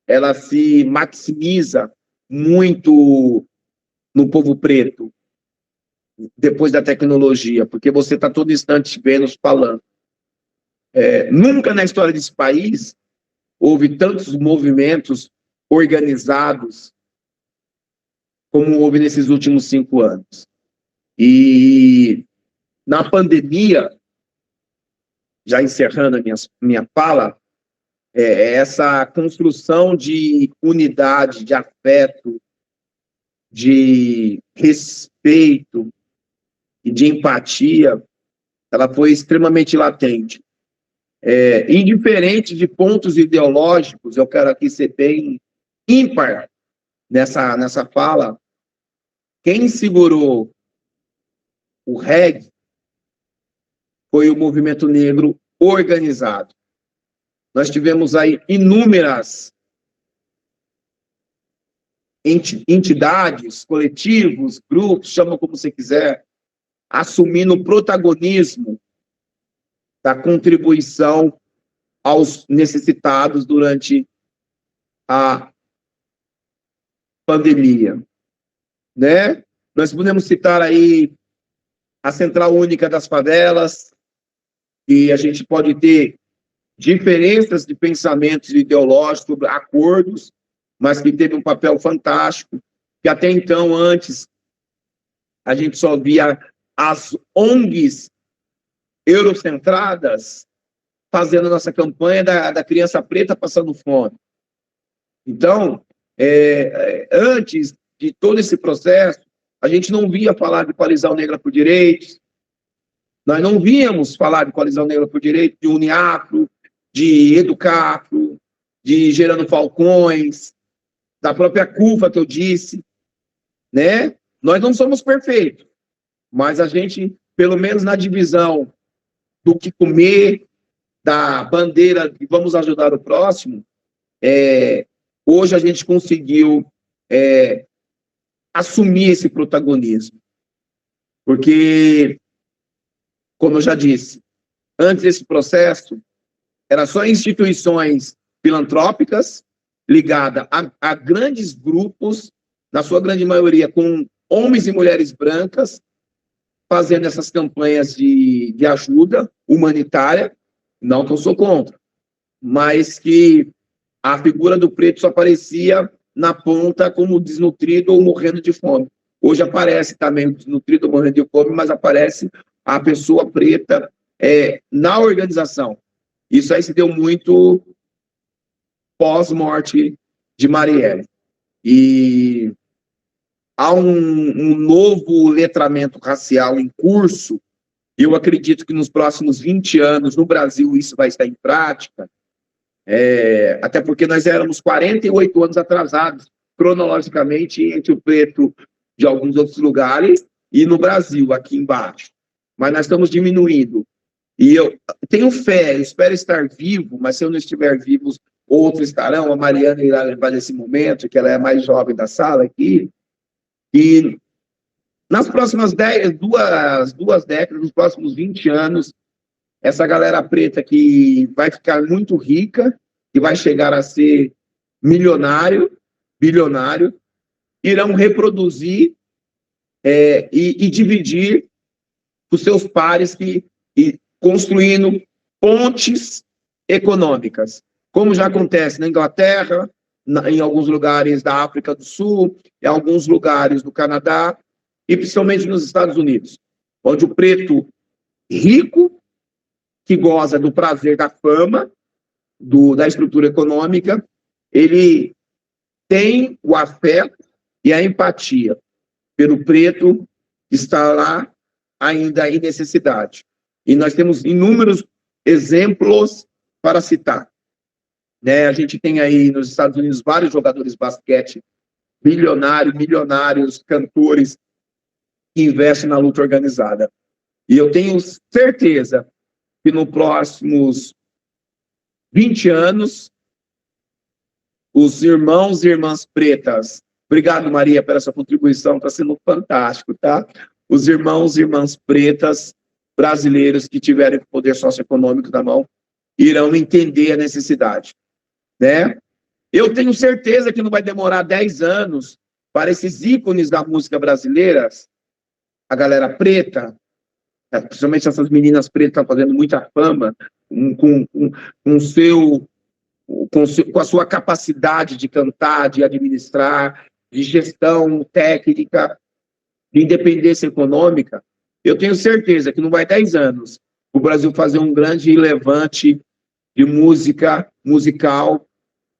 ela se maximiza muito no povo preto, depois da tecnologia, porque você está todo instante vendo falando. Nunca na história desse país houve tantos movimentos organizados como houve nesses últimos 5 anos. E na pandemia, já encerrando a minha fala, essa construção de unidade, de afeto, de respeito e de empatia, ela foi extremamente latente. Indiferente de pontos ideológicos, eu quero aqui ser bem ímpar nessa fala, quem segurou o reggae foi o movimento negro organizado. Nós tivemos aí inúmeras entidades, coletivos, grupos, chama como você quiser, assumindo o protagonismo da contribuição aos necessitados durante a pandemia, né? Nós podemos citar aí a Central Única das Favelas, e a gente pode ter diferenças de pensamentos ideológicos sobre acordos, mas que teve um papel fantástico, que até então, antes, a gente só via as ONGs eurocentradas fazendo nossa campanha da criança preta passando fome. Então, antes de todo esse processo, a gente não via falar de coalizão negra por direitos, nós não víamos falar de coalizão negra por direitos, de Uniafro, de Educafro, de Gerando Falcões, da própria CUFA que eu disse, né? Nós não somos perfeitos, mas a gente, pelo menos na divisão do que comer, da bandeira de vamos ajudar o próximo, hoje a gente conseguiu assumir esse protagonismo. Porque, como eu já disse, antes desse processo, era só instituições filantrópicas ligadas a grandes grupos, na sua grande maioria com homens e mulheres brancas, fazendo essas campanhas de ajuda humanitária, não que eu sou contra, mas que a figura do preto só aparecia na ponta como desnutrido ou morrendo de fome. Hoje aparece também o desnutrido ou morrendo de fome, mas aparece a pessoa preta na organização. Isso aí se deu muito pós-morte de Marielle. E há um novo letramento racial em curso. Eu acredito que nos próximos 20 anos, no Brasil, isso vai estar em prática, até porque nós éramos 48 anos atrasados, cronologicamente, entre o preto de alguns outros lugares e no Brasil, aqui embaixo. Mas nós estamos diminuindo. E eu tenho fé, eu espero estar vivo, mas se eu não estiver vivo, outros estarão. A Mariana irá levar nesse momento, que ela é a mais jovem da sala aqui. E nas próximas duas décadas, nos próximos 20 anos, essa galera preta que vai ficar muito rica, que vai chegar a ser milionário, bilionário, irão reproduzir e dividir os seus pares construindo pontes econômicas, como já acontece na Inglaterra, em alguns lugares da África do Sul, em alguns lugares do Canadá, e principalmente nos Estados Unidos, onde o preto rico, que goza do prazer da fama, da estrutura econômica, ele tem o afeto e a empatia pelo preto que está lá ainda em necessidade. E nós temos inúmeros exemplos para citar. A gente tem aí nos Estados Unidos vários jogadores de basquete milionários, cantores que investem na luta organizada. E eu tenho certeza que nos próximos 20 anos, os irmãos e irmãs pretas, obrigado, Maria, pela sua contribuição, está sendo fantástico, tá? Os irmãos e irmãs pretas brasileiros que tiverem o poder socioeconômico na mão irão entender a necessidade, né? Eu tenho certeza que não vai demorar 10 anos para esses ícones da música brasileira, a galera preta, principalmente essas meninas pretas estão fazendo muita fama, com a sua capacidade de cantar, de administrar, de gestão técnica, de independência econômica, eu tenho certeza que não vai 10 anos o Brasil fazer um grande levante de musical,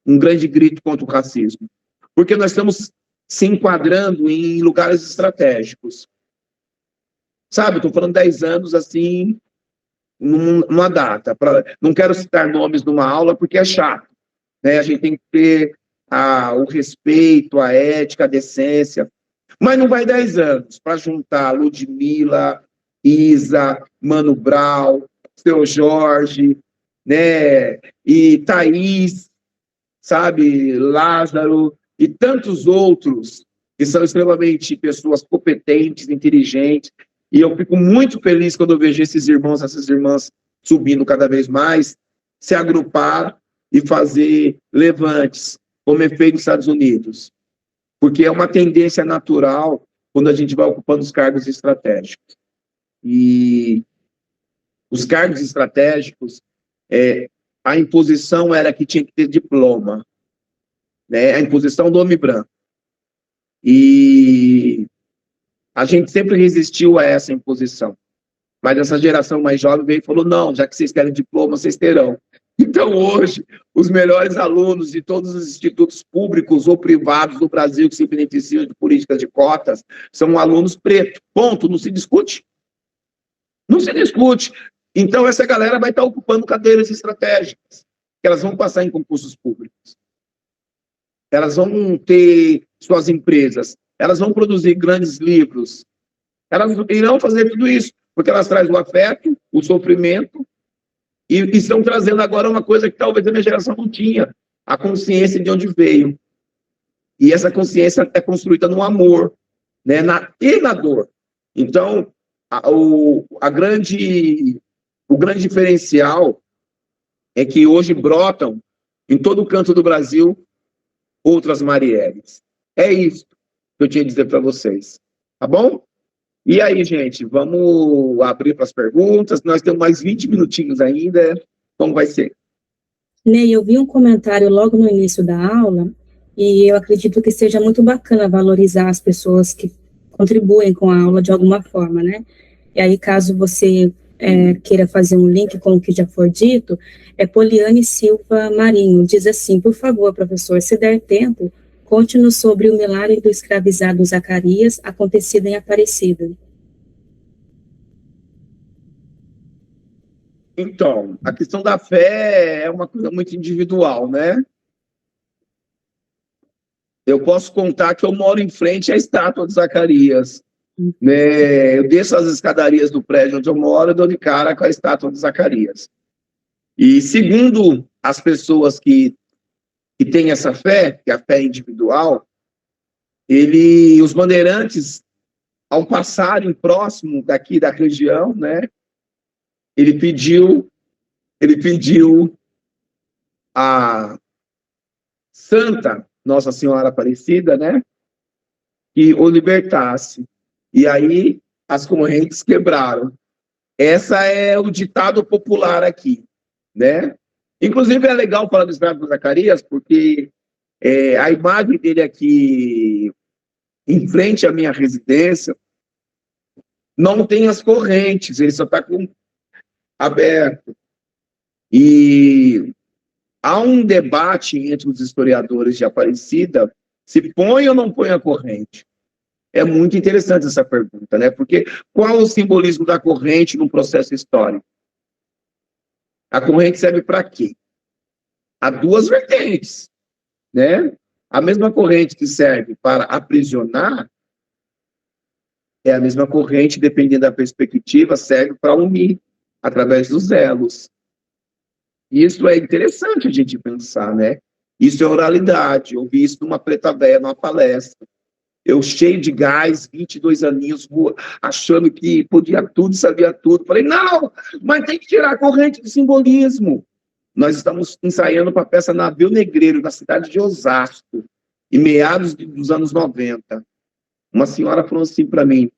um grande grito contra o racismo. Porque nós estamos se enquadrando em lugares estratégicos. Sabe, estou falando 10 anos assim, numa data. Não quero citar nomes numa aula porque é chato. Né? A gente tem que ter o respeito, a ética, a decência. Mas não vai 10 anos para juntar Ludmilla, Isa, Mano Brown, Seu Jorge, né? E Thaís, sabe, Lázaro, e tantos outros que são extremamente pessoas competentes, inteligentes, e eu fico muito feliz quando eu vejo esses irmãos, essas irmãs subindo cada vez mais, se agrupar e fazer levantes, como é feito nos Estados Unidos. Porque é uma tendência natural quando a gente vai ocupando os cargos estratégicos. E os cargos estratégicos, a imposição era que tinha que ter diploma, né? A imposição do homem branco. E a gente sempre resistiu a essa imposição. Mas essa geração mais jovem veio e falou, não, já que vocês querem diploma, vocês terão. Então, hoje, os melhores alunos de todos os institutos públicos ou privados do Brasil que se beneficiam de políticas de cotas são alunos pretos. Ponto, não se discute. Não se discute. Então, essa galera vai estar ocupando cadeiras estratégicas, que elas vão passar em concursos públicos. Elas vão ter suas empresas, elas vão produzir grandes livros, elas irão fazer tudo isso, porque elas trazem o afeto, o sofrimento, e estão trazendo agora uma coisa que talvez a minha geração não tinha, a consciência de onde veio. E essa consciência é construída no amor, né, e na dor. Então, o grande diferencial é que hoje brotam, em todo canto do Brasil, outras Marielles. É isso que eu tinha a dizer para vocês. Tá bom? E aí, gente, vamos abrir para as perguntas. Nós temos mais 20 minutinhos ainda. Como vai ser? Ney, eu vi um comentário logo no início da aula, e eu acredito que seja muito bacana valorizar as pessoas que contribuem com a aula de alguma forma, né? E aí, caso você queira fazer um link com o que já for dito, Poliane Silva Marinho diz assim, por favor, professor, se der tempo, conte-nos sobre o milagre do escravizado Zacarias acontecido em Aparecida. Então, a questão da fé é uma coisa muito individual, né? Eu posso contar que eu moro em frente à estátua de Zacarias. Né? Eu desço as escadarias do prédio onde eu moro e dou de cara com a estátua de Zacarias. E segundo as pessoas que têm essa fé, que é a fé individual, os bandeirantes, ao passarem próximo daqui da região, né, ele pediu a Santa Nossa Senhora Aparecida, né, que o libertasse. E aí as correntes quebraram. Essa é o ditado popular aqui, né? Inclusive é legal falar do escravo do Zacarias, porque a imagem dele aqui em frente à minha residência não tem as correntes, ele só está aberto. E há um debate entre os historiadores de Aparecida se põe ou não põe a corrente. É muito interessante essa pergunta, né? Porque qual o simbolismo da corrente no processo histórico? A corrente serve para quê? Há duas vertentes, né? A mesma corrente que serve para aprisionar é a mesma corrente, dependendo da perspectiva, serve para unir através dos elos. Isso é interessante a gente pensar, né? Isso é oralidade. Eu vi isso numa preta véia, numa palestra. Eu cheio de gás, 22 aninhos, achando que podia tudo, sabia tudo. Falei, não, mas tem que tirar a corrente de simbolismo. Nós estamos ensaiando para a peça Navio Negreiro, na cidade de Osasco, em meados dos anos 90. Uma senhora falou assim para mim,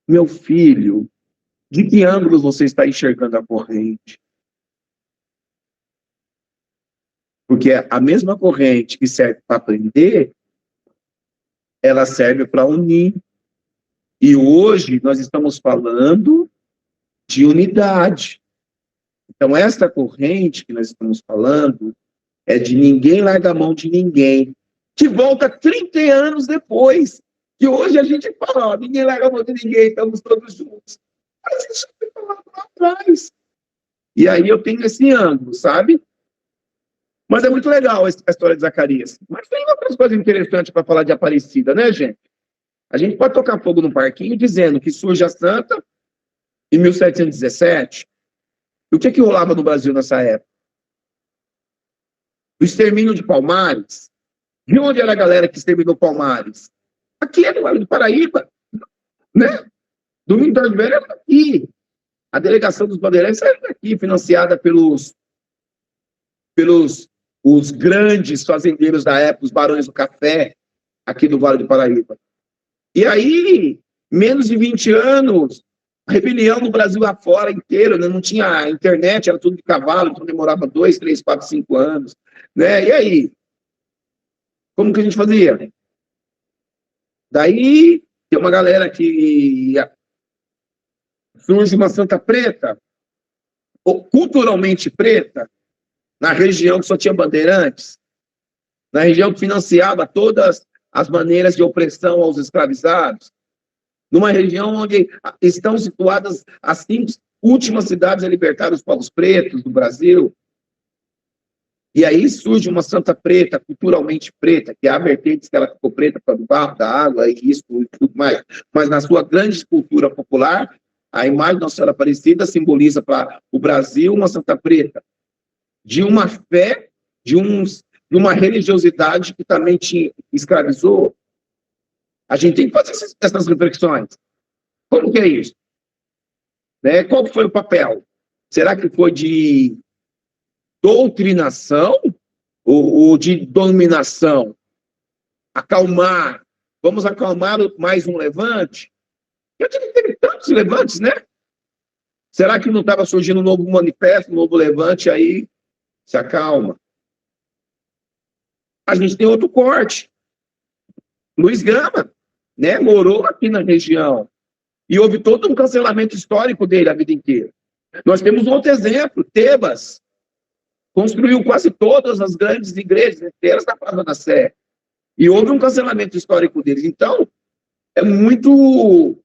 meu filho, De que ângulo você está enxergando a corrente? Porque a mesma corrente que serve para aprender, ela serve para unir. E hoje nós estamos falando de unidade. Então, esta corrente que nós estamos falando é de ninguém larga a mão de ninguém, que volta 30 anos depois, que hoje a gente fala, ó, ninguém larga a mão de ninguém, estamos todos juntos. Mas isso foi falado lá atrás. E aí eu tenho esse ângulo, sabe? Mas é muito legal a história de Zacarias. Mas tem outras coisas interessantes para falar de Aparecida, né, gente? A gente pode tocar fogo no parquinho dizendo que surge a santa em 1717. E o que rolava no Brasil nessa época? O extermínio de Palmares. De onde era a galera que exterminou Palmares? Aqui é do Vale do Paraíba, né? Domingo das Velhas era aqui. A delegação dos Bandeirantes era daqui, financiada pelos os grandes fazendeiros da época, os barões do café, aqui do Vale do Paraíba. E aí, menos de 20 anos, a rebelião no Brasil afora inteiro, né? Não tinha internet, era tudo de cavalo, então demorava 2, 3, 4, 5 anos. Né? E aí? Como que a gente fazia? Daí, tem uma galera que surge uma Santa Preta, ou culturalmente preta, na região que só tinha bandeirantes, na região que financiava todas as maneiras de opressão aos escravizados, numa região onde estão situadas as 5 últimas cidades a libertar os povos pretos do Brasil. E aí surge uma Santa Preta, culturalmente preta, que há vertentes que ela ficou preta por causa do barro, da água, e isso e tudo mais. Mas na sua grande cultura popular, a imagem de Nossa Senhora Aparecida simboliza para o Brasil uma Santa Preta, de uma fé, de uma religiosidade que também te escravizou. A gente tem que fazer essas reflexões. Como que é isso? Né? Qual foi o papel? Será que foi de doutrinação ou de dominação? Acalmar. Vamos acalmar mais um levante? Eu diria que teve tantos levantes, né? Será que não estava surgindo um novo manifesto, um novo levante aí? Se acalma. A gente tem outro corte. Luiz Gama, né? Morou aqui na região. E houve todo um cancelamento histórico dele a vida inteira. Nós temos um outro exemplo, Tebas. Construiu quase todas as grandes igrejas inteiras da Praça da Sé. E houve um cancelamento histórico deles. Então, é muito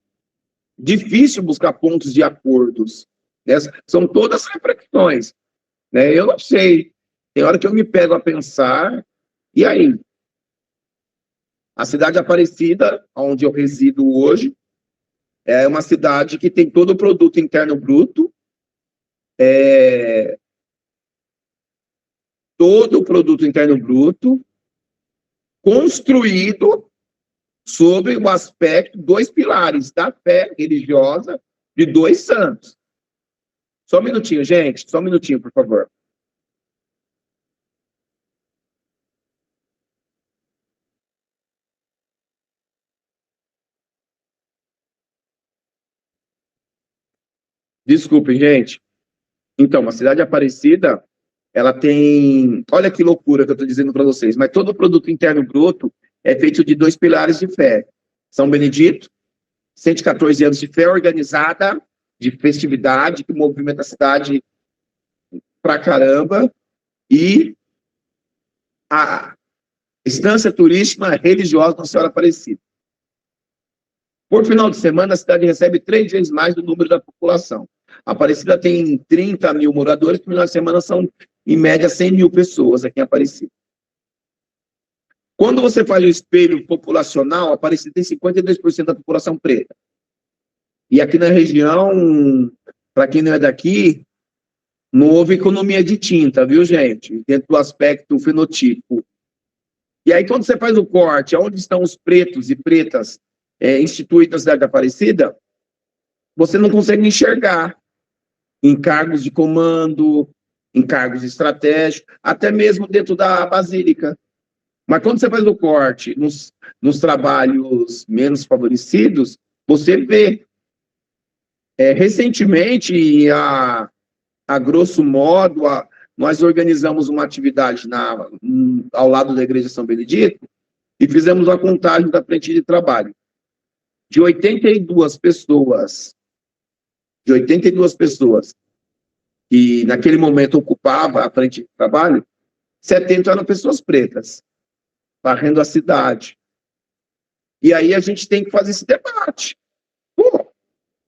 difícil buscar pontos de acordos. Né? São todas reflexões. Né? Eu não sei. Tem hora que eu me pego a pensar, e aí? A cidade de Aparecida, onde eu resido hoje, é uma cidade que tem todo o produto interno bruto, todo o produto interno bruto construído sobre o aspecto 2 pilares da fé religiosa de 2 santos. Só um minutinho, gente. Só um minutinho, por favor. Desculpem, gente. Então, a cidade de Aparecida, ela tem... Olha que loucura que eu estou dizendo para vocês, mas todo o produto interno bruto é feito de 2 pilares de fé. São Benedito, 114 anos de fé organizada, de festividade, que movimenta a cidade pra caramba, e a estância turística religiosa Nossa Senhora Aparecida. Por final de semana, a cidade recebe 3 vezes mais do número da população. A Aparecida tem 30 mil moradores, por final de semana são, em média, 100 mil pessoas aqui em Aparecida. Quando você faz o espelho populacional, a Aparecida tem 52% da população preta. E aqui na região, para quem não é daqui, não houve economia de tinta, viu, gente? Dentro do aspecto fenotípico. E aí, quando você faz o corte, onde estão os pretos e pretas instituídos da cidade de Aparecida, você não consegue enxergar em cargos de comando, em cargos estratégicos, até mesmo dentro da Basílica. Mas quando você faz o corte nos trabalhos menos favorecidos, você vê. Recentemente, a grosso modo, nós organizamos uma atividade ao lado da Igreja São Benedito e fizemos a contagem da frente de trabalho. De 82 pessoas que naquele momento ocupava a frente de trabalho, 70 eram pessoas pretas, varrendo a cidade. E aí a gente tem que fazer esse debate. Pô,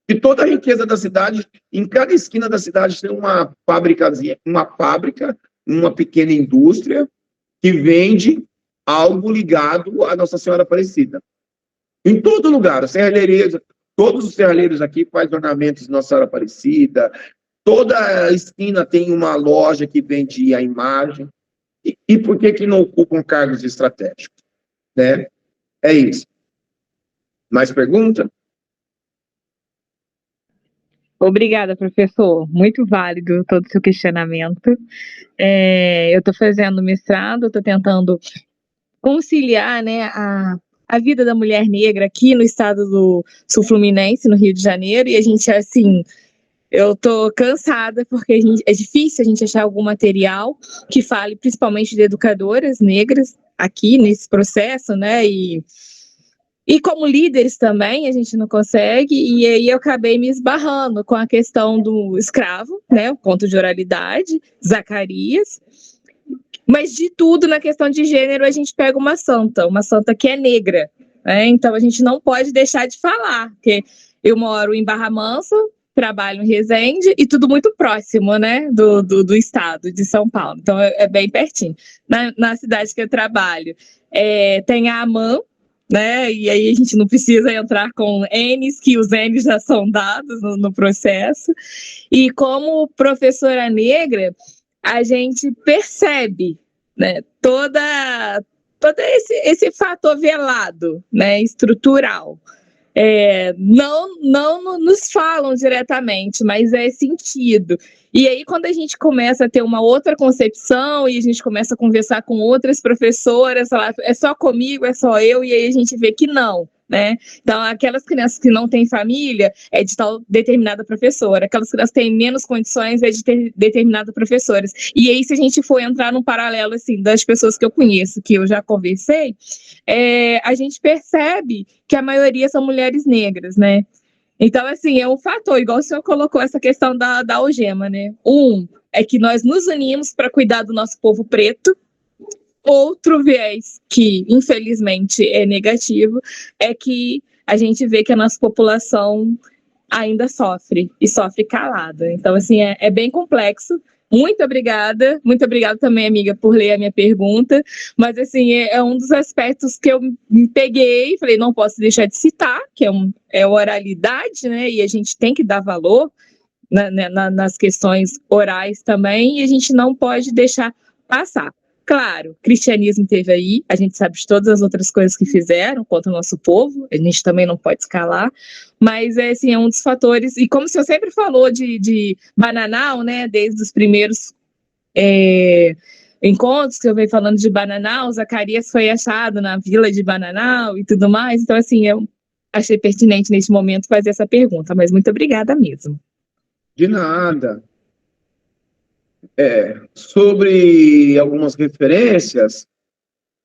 e toda a riqueza da cidade, em cada esquina da cidade tem uma fábricazinha, uma pequena indústria que vende algo ligado à Nossa Senhora Aparecida. Em todo lugar, todos os serralheiros aqui fazem ornamentos de Nossa Senhora Aparecida, toda esquina tem uma loja que vende a imagem. E por que não ocupam cargos estratégicos? Né? É isso. Mais pergunta? Obrigada, professor. Muito válido todo o seu questionamento. Eu estou fazendo mestrado, estou tentando conciliar, né, a vida da mulher negra aqui no estado do Sul Fluminense, no Rio de Janeiro, e a gente, assim, eu tô cansada porque é difícil a gente achar algum material que fale principalmente de educadoras negras aqui nesse processo, né, e como líderes também, a gente não consegue, e aí eu acabei me esbarrando com a questão do escravo, né, o conto de oralidade, Zacarias, mas de tudo na questão de gênero a gente pega uma santa que é negra, né, então a gente não pode deixar de falar, porque eu moro em Barra Mansa, trabalho em Resende, e tudo muito próximo, né, do estado de São Paulo, então é bem pertinho. Na cidade que eu trabalho, tem a AMAN, né? E aí a gente não precisa entrar com N's, que os N's já são dados no processo. E como professora negra, a gente percebe, né, todo esse fator velado, né, estrutural. Não nos falam diretamente, mas é sentido. E aí, quando a gente começa a ter uma outra concepção e a gente começa a conversar com outras professoras, falar, é só comigo, é só eu, e aí a gente vê que não, né? Então, aquelas crianças que não têm família é de tal determinada professora, aquelas crianças que têm menos condições é de ter determinada professora. E aí, se a gente for entrar num paralelo, assim, das pessoas que eu conheço, que eu já conversei, a gente percebe que a maioria são mulheres negras, né? Então, assim, é um fator, igual o senhor colocou essa questão da algema, né? É que nós nos unimos para cuidar do nosso povo preto. Outro viés que, infelizmente, é negativo, é que a gente vê que a nossa população ainda sofre, e sofre calada. Então, assim, é bem complexo. Muito obrigada também, amiga, por ler a minha pergunta, mas, assim, é um dos aspectos que eu me peguei, falei, não posso deixar de citar, que é oralidade, né, e a gente tem que dar valor nas questões orais também, e a gente não pode deixar passar. Claro, o cristianismo teve aí, a gente sabe de todas as outras coisas que fizeram contra o nosso povo, a gente também não pode escalar, mas assim, é um dos fatores, e como o senhor sempre falou de Bananal, né, desde os primeiros encontros que eu venho falando de Bananal, Zacarias foi achado na vila de Bananal e tudo mais, então assim, eu achei pertinente neste momento fazer essa pergunta, mas muito obrigada mesmo. De nada. Sobre algumas referências,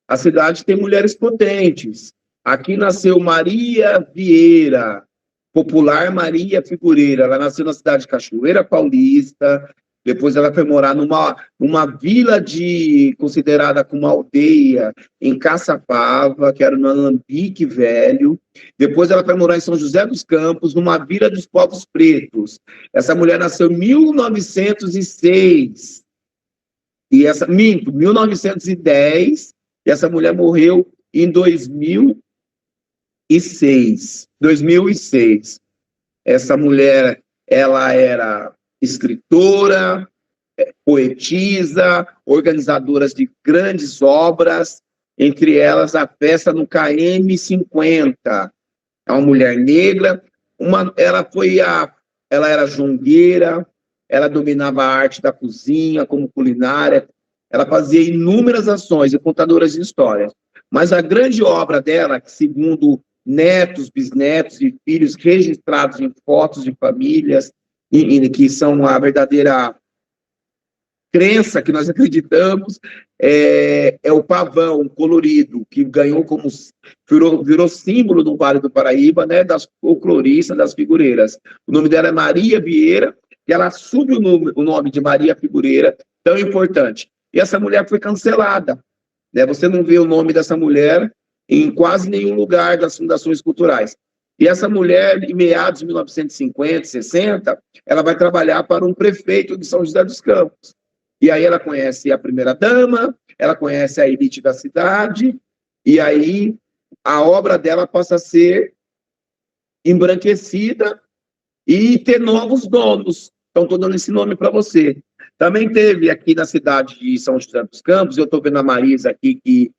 a cidade tem mulheres potentes. Aqui nasceu Maria Vieira, popular Maria Figureira. Ela nasceu na cidade de Cachoeira Paulista, depois ela foi morar numa vila considerada como aldeia, em Caçapava, que era no Alambique Velho. Depois ela foi morar em São José dos Campos, numa vila dos povos pretos. Essa mulher nasceu em 1906. 1910, e essa mulher morreu em 2006. Essa mulher, ela era escritora, poetisa, organizadora de grandes obras, entre elas a festa no KM50. É uma mulher negra, ela era jongueira, ela dominava a arte da cozinha, como culinária, ela fazia inúmeras ações e contadora de histórias. Mas a grande obra dela, que segundo netos, bisnetos e filhos registrados em fotos de famílias, que são a verdadeira crença que nós acreditamos, é o pavão colorido, que ganhou como, virou símbolo no Vale do Paraíba, né, das folcloristas, das figureiras. O nome dela é Maria Vieira, e ela assume o nome de Maria Figureira, tão importante. E essa mulher foi cancelada, né? Você não vê o nome dessa mulher em quase nenhum lugar das fundações culturais. E essa mulher, em meados de 1950, 60, ela vai trabalhar para um prefeito de São José dos Campos. E aí ela conhece a primeira-dama, ela conhece a elite da cidade, e aí a obra dela passa a ser embranquecida e ter novos donos. Então, estou dando esse nome para você. Também teve aqui na cidade de São José dos Campos, eu estou vendo a Marisa aqui, que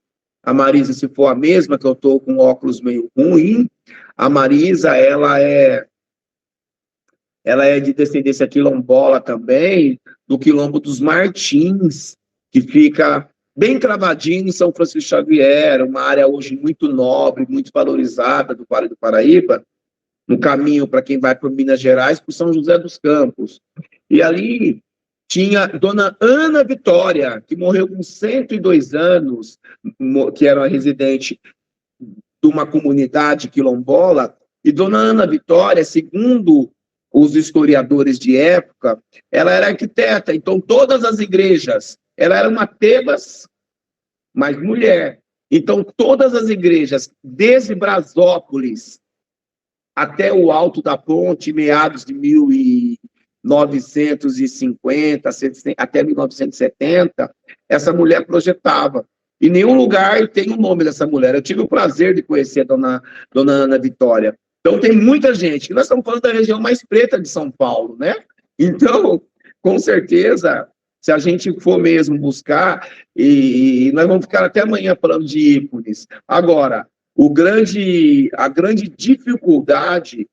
a Marisa, se for a mesma, que eu estou com óculos meio ruim, a Marisa, ela é de descendência quilombola também, do Quilombo dos Martins, que fica bem cravadinho em São Francisco Xavier, uma área hoje muito nobre, muito valorizada do Vale do Paraíba, no caminho para quem vai para Minas Gerais, para São José dos Campos. E ali tinha Dona Ana Vitória, que morreu com 102 anos, que era uma residente de uma comunidade quilombola, e Dona Ana Vitória, segundo os historiadores de época, ela era arquiteta, então todas as igrejas, ela era uma tebas, mas mulher. Então todas as igrejas, desde Brasópolis até o Alto da Ponte, meados de 1950, até 1970, essa mulher projetava. Em nenhum lugar tem o nome dessa mulher. Eu tive o prazer de conhecer a Dona Ana Vitória. Então, tem muita gente. Nós estamos falando da região mais preta de São Paulo, né? Então, com certeza, se a gente for mesmo buscar, e nós vamos ficar até amanhã falando de ícones. Agora, a grande dificuldade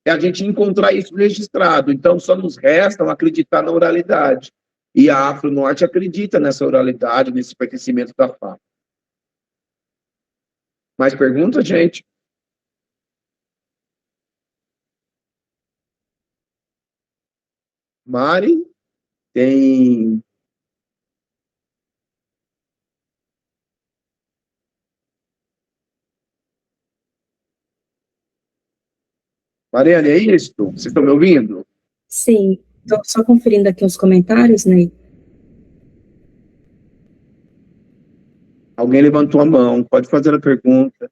é a gente encontrar isso registrado. Então, só nos resta acreditar na oralidade. E a Afro-Norte acredita nessa oralidade, nesse pertencimento da fala. Mais perguntas, gente? Mari, tem... Mariane, é isso? Vocês estão me ouvindo? Sim, estou só conferindo aqui os comentários, né? Alguém levantou a mão, pode fazer a pergunta.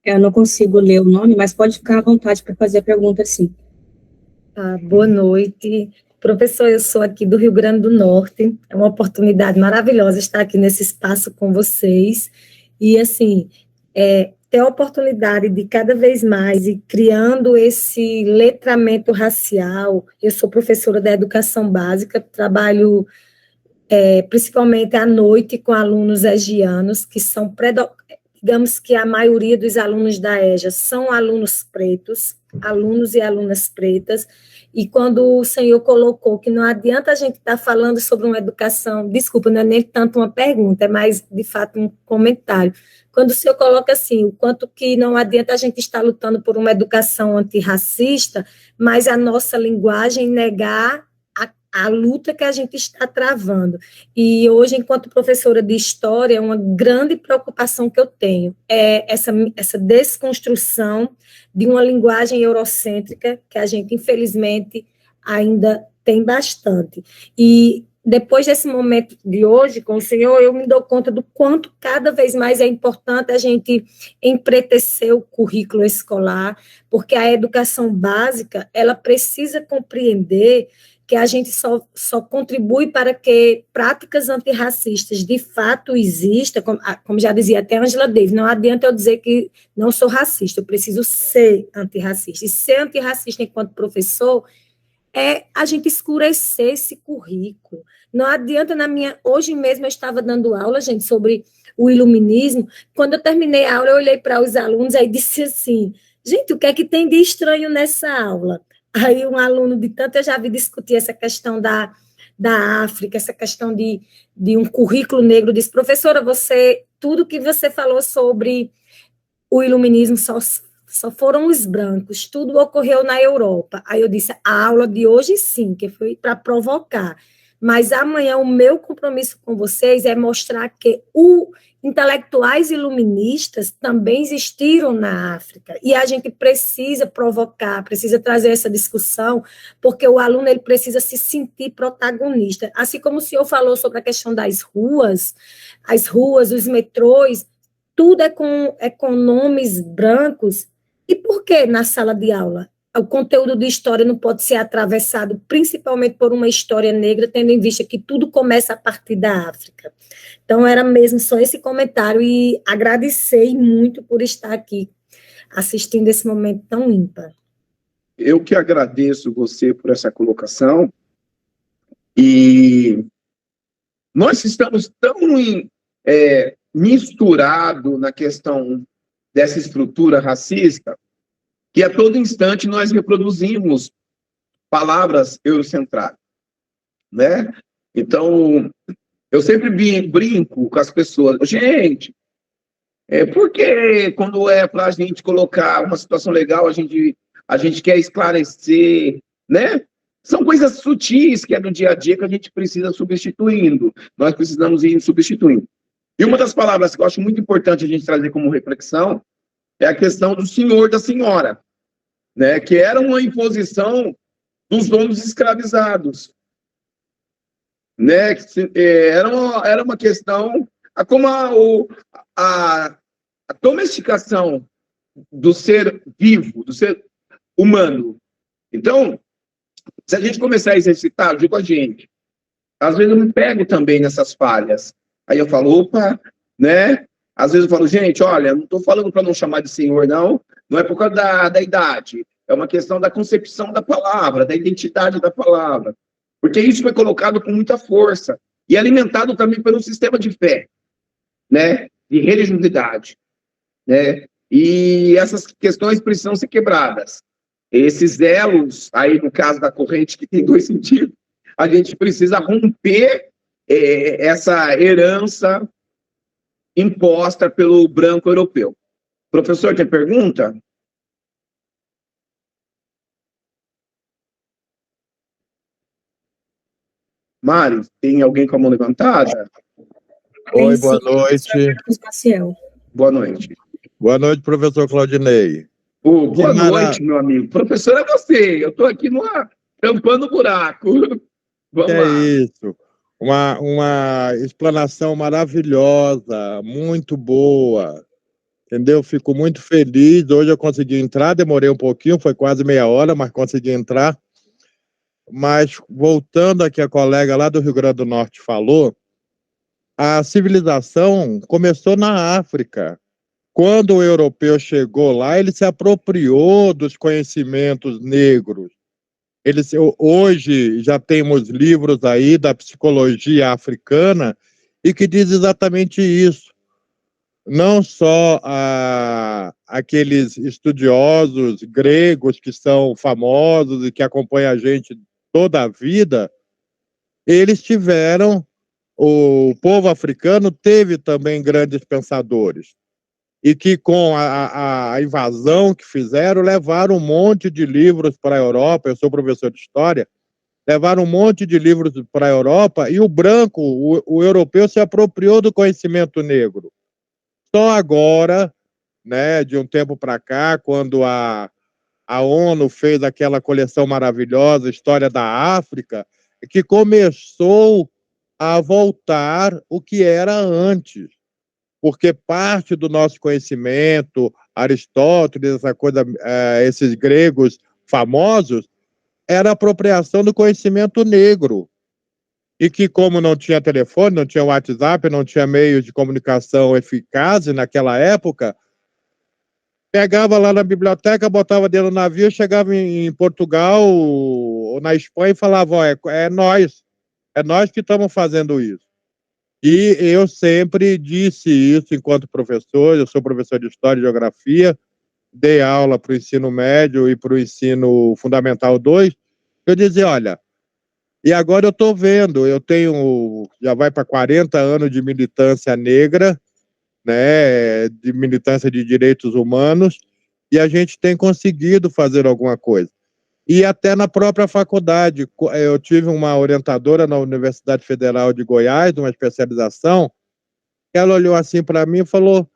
Eu não consigo ler o nome, mas pode ficar à vontade para fazer a pergunta, sim. Boa noite. Professor, eu sou aqui do Rio Grande do Norte. É uma oportunidade maravilhosa estar aqui nesse espaço com vocês. E, assim, ter a oportunidade de cada vez mais ir criando esse letramento racial. Eu sou professora da educação básica, trabalho principalmente à noite com alunos egianos, que são, digamos que a maioria dos alunos da EJA são alunos pretos, alunos e alunas pretas, e quando o senhor colocou que não adianta a gente estar falando sobre uma educação, desculpa, não é nem tanto uma pergunta, é mais, de fato, um comentário. Quando o senhor coloca assim, o quanto que não adianta a gente estar lutando por uma educação antirracista, mas a nossa linguagem negar a luta que a gente está travando. E hoje, enquanto professora de história, uma grande preocupação que eu tenho é essa desconstrução de uma linguagem eurocêntrica, que a gente, infelizmente, ainda tem bastante. E depois desse momento de hoje com o senhor, eu me dou conta do quanto cada vez mais é importante a gente empretecer o currículo escolar, porque a educação básica, ela precisa compreender que a gente só contribui para que práticas antirracistas de fato existam, como já dizia até Angela Davis, não adianta eu dizer que não sou racista, eu preciso ser antirracista. E ser antirracista enquanto professor é a gente escurecer esse currículo. Não adianta hoje mesmo eu estava dando aula, gente, sobre o iluminismo. Quando eu terminei a aula, eu olhei para os alunos e disse assim, gente, o que é que tem de estranho nessa aula? Aí um aluno de tanto eu já vi discutir essa questão da África, essa questão de um currículo negro. Disse, professora, tudo que você falou sobre o iluminismo só foram os brancos, tudo ocorreu na Europa. Aí eu disse, a aula de hoje sim, que foi para provocar, mas amanhã o meu compromisso com vocês é mostrar que intelectuais iluministas também existiram na África, e a gente precisa provocar, precisa trazer essa discussão, porque o aluno ele precisa se sentir protagonista. Assim como o senhor falou sobre a questão das ruas, as ruas, os metrôs, tudo é com nomes brancos. E por que na sala de aula o conteúdo de história não pode ser atravessado principalmente por uma história negra, tendo em vista que tudo começa a partir da África? Então, era mesmo só esse comentário, e agradeci muito por estar aqui assistindo esse momento tão ímpar. Eu que agradeço você por essa colocação, e nós estamos tão misturados na questão dessa estrutura racista, que a todo instante nós reproduzimos palavras eurocentradas, né? Então, eu sempre brinco com as pessoas, gente, por que quando é para a gente colocar uma situação legal, a gente quer esclarecer, né? São coisas sutis que é no dia a dia que a gente precisa substituindo, nós precisamos ir substituindo. E uma das palavras que eu acho muito importante a gente trazer como reflexão é a questão do senhor da senhora, né? Que era uma imposição dos donos escravizados, né? Era uma questão, como a domesticação do ser vivo, do ser humano. Então, se a gente começar a exercitar, eu digo a gente, às vezes eu me pego também nessas falhas. Aí eu falo, opa, né? Às vezes eu falo, gente, olha, não estou falando para não chamar de senhor, não é por causa da idade, é uma questão da concepção da palavra, da identidade da palavra, porque isso foi colocado com muita força e alimentado também pelo sistema de fé, né? De religiosidade, né? E essas questões precisam ser quebradas. Esses elos, aí no caso da corrente, que tem dois sentidos, a gente precisa romper essa herança imposta pelo branco europeu. Professor, tem pergunta? Mari, tem alguém com a mão levantada? Oi, boa noite. Boa noite. Boa noite, professor Claudinei. Boa noite, meu amigo. Professor, é você. Eu estou aqui tampando o buraco. Vamos lá. É isso. Uma explanação maravilhosa, muito boa. Entendeu? Fico muito feliz. Hoje eu consegui entrar, demorei um pouquinho, foi quase meia hora, mas consegui entrar. Mas, voltando aqui, a colega lá do Rio Grande do Norte falou, a civilização começou na África. Quando o europeu chegou lá, ele se apropriou dos conhecimentos negros. Hoje já temos livros aí da psicologia africana e que diz exatamente isso. Não só aqueles estudiosos gregos que são famosos e que acompanham a gente toda a vida, o povo africano teve também grandes pensadores. E que com a invasão que fizeram, levaram um monte de livros para a Europa, eu sou professor de história, levaram um monte de livros para a Europa, e o branco, o europeu, se apropriou do conhecimento negro. Só agora, né, de um tempo para cá, quando a ONU fez aquela coleção maravilhosa, História da África, que começou a voltar o que era antes. Porque parte do nosso conhecimento, Aristóteles, esses gregos famosos, era a apropriação do conhecimento negro. E que, como não tinha telefone, não tinha WhatsApp, não tinha meios de comunicação eficazes naquela época, pegava lá na biblioteca, botava dentro do navio, chegava em Portugal ou na Espanha e falava, ó, é nós que estamos fazendo isso. E eu sempre disse isso enquanto professor, eu sou professor de História e Geografia, dei aula para o ensino médio e para o ensino fundamental 2, eu dizia, olha, E agora eu estou vendo, eu tenho, já vai para 40 anos de militância negra, né, de militância de direitos humanos, e a gente tem conseguido fazer alguma coisa. E até na própria faculdade, eu tive uma orientadora na Universidade Federal de Goiás, de uma especialização, ela olhou assim para mim e falou,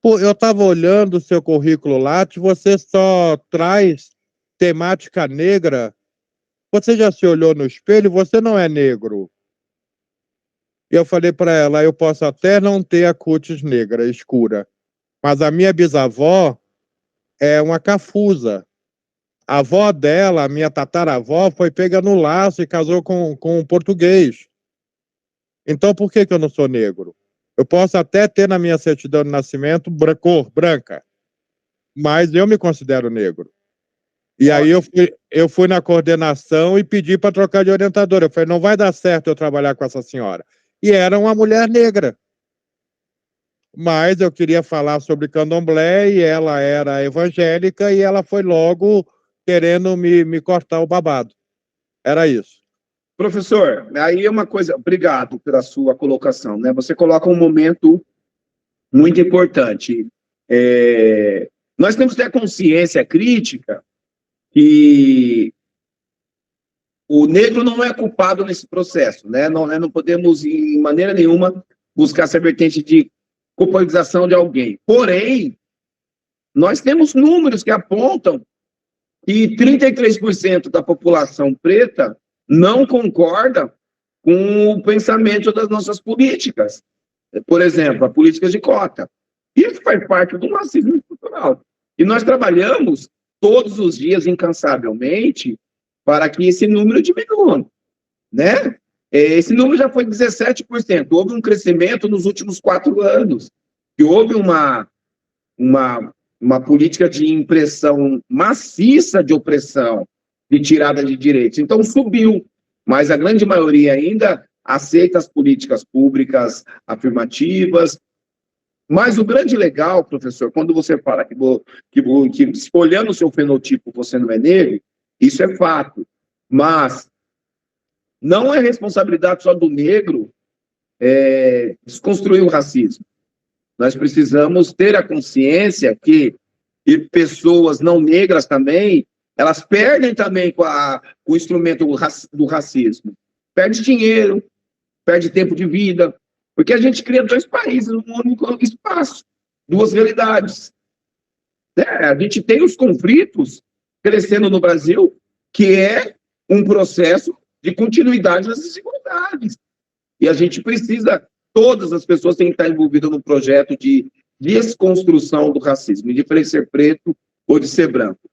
pô, eu estava olhando o seu currículo Lattes, você só traz temática negra. Você já se olhou no espelho? Você não é negro. E eu falei para ela, eu posso até não ter a cutis negra, escura, mas a minha bisavó é uma cafusa. A avó dela, a minha tataravó, foi pega no laço e casou com um português. Então, por que eu não sou negro? Eu posso até ter na minha certidão de nascimento cor branca, mas eu me considero negro. E aí eu fui na coordenação e pedi para trocar de orientadora. Eu falei, não vai dar certo eu trabalhar com essa senhora. E era uma mulher negra. Mas eu queria falar sobre candomblé e ela era evangélica e ela foi logo querendo me cortar o babado. Era isso. Professor, aí é uma coisa, obrigado pela sua colocação, né? Você coloca um momento muito importante. Nós temos que ter consciência crítica que o negro não é culpado nesse processo, né? Não podemos, em maneira nenhuma, buscar essa vertente de culpabilização de alguém. Porém, nós temos números que apontam que 33% da população preta não concorda com o pensamento das nossas políticas. Por exemplo, a política de cota. Isso faz parte do racismo estrutural. E nós trabalhamos todos os dias, incansavelmente, para que esse número diminua, né? Esse número já foi 17%. Houve um crescimento nos últimos 4 anos. E houve uma política de impressão maciça de opressão, de tirada de direitos. Então, subiu. Mas a grande maioria ainda aceita as políticas públicas afirmativas. Mas o grande legal, professor, quando você fala que olhando o seu fenotipo você não é negro, isso é fato. Mas não é responsabilidade só do negro desconstruir o racismo. Nós precisamos ter a consciência que pessoas não negras também, elas perdem também com o instrumento do racismo. Perde dinheiro, perde tempo de vida, porque a gente cria 2 países num único espaço, 2 realidades. A gente tem os conflitos crescendo no Brasil, que é um processo de continuidade das desigualdades. E a gente precisa, todas as pessoas têm que estar envolvidas no projeto de desconstrução do racismo, de ser preto ou de ser branco.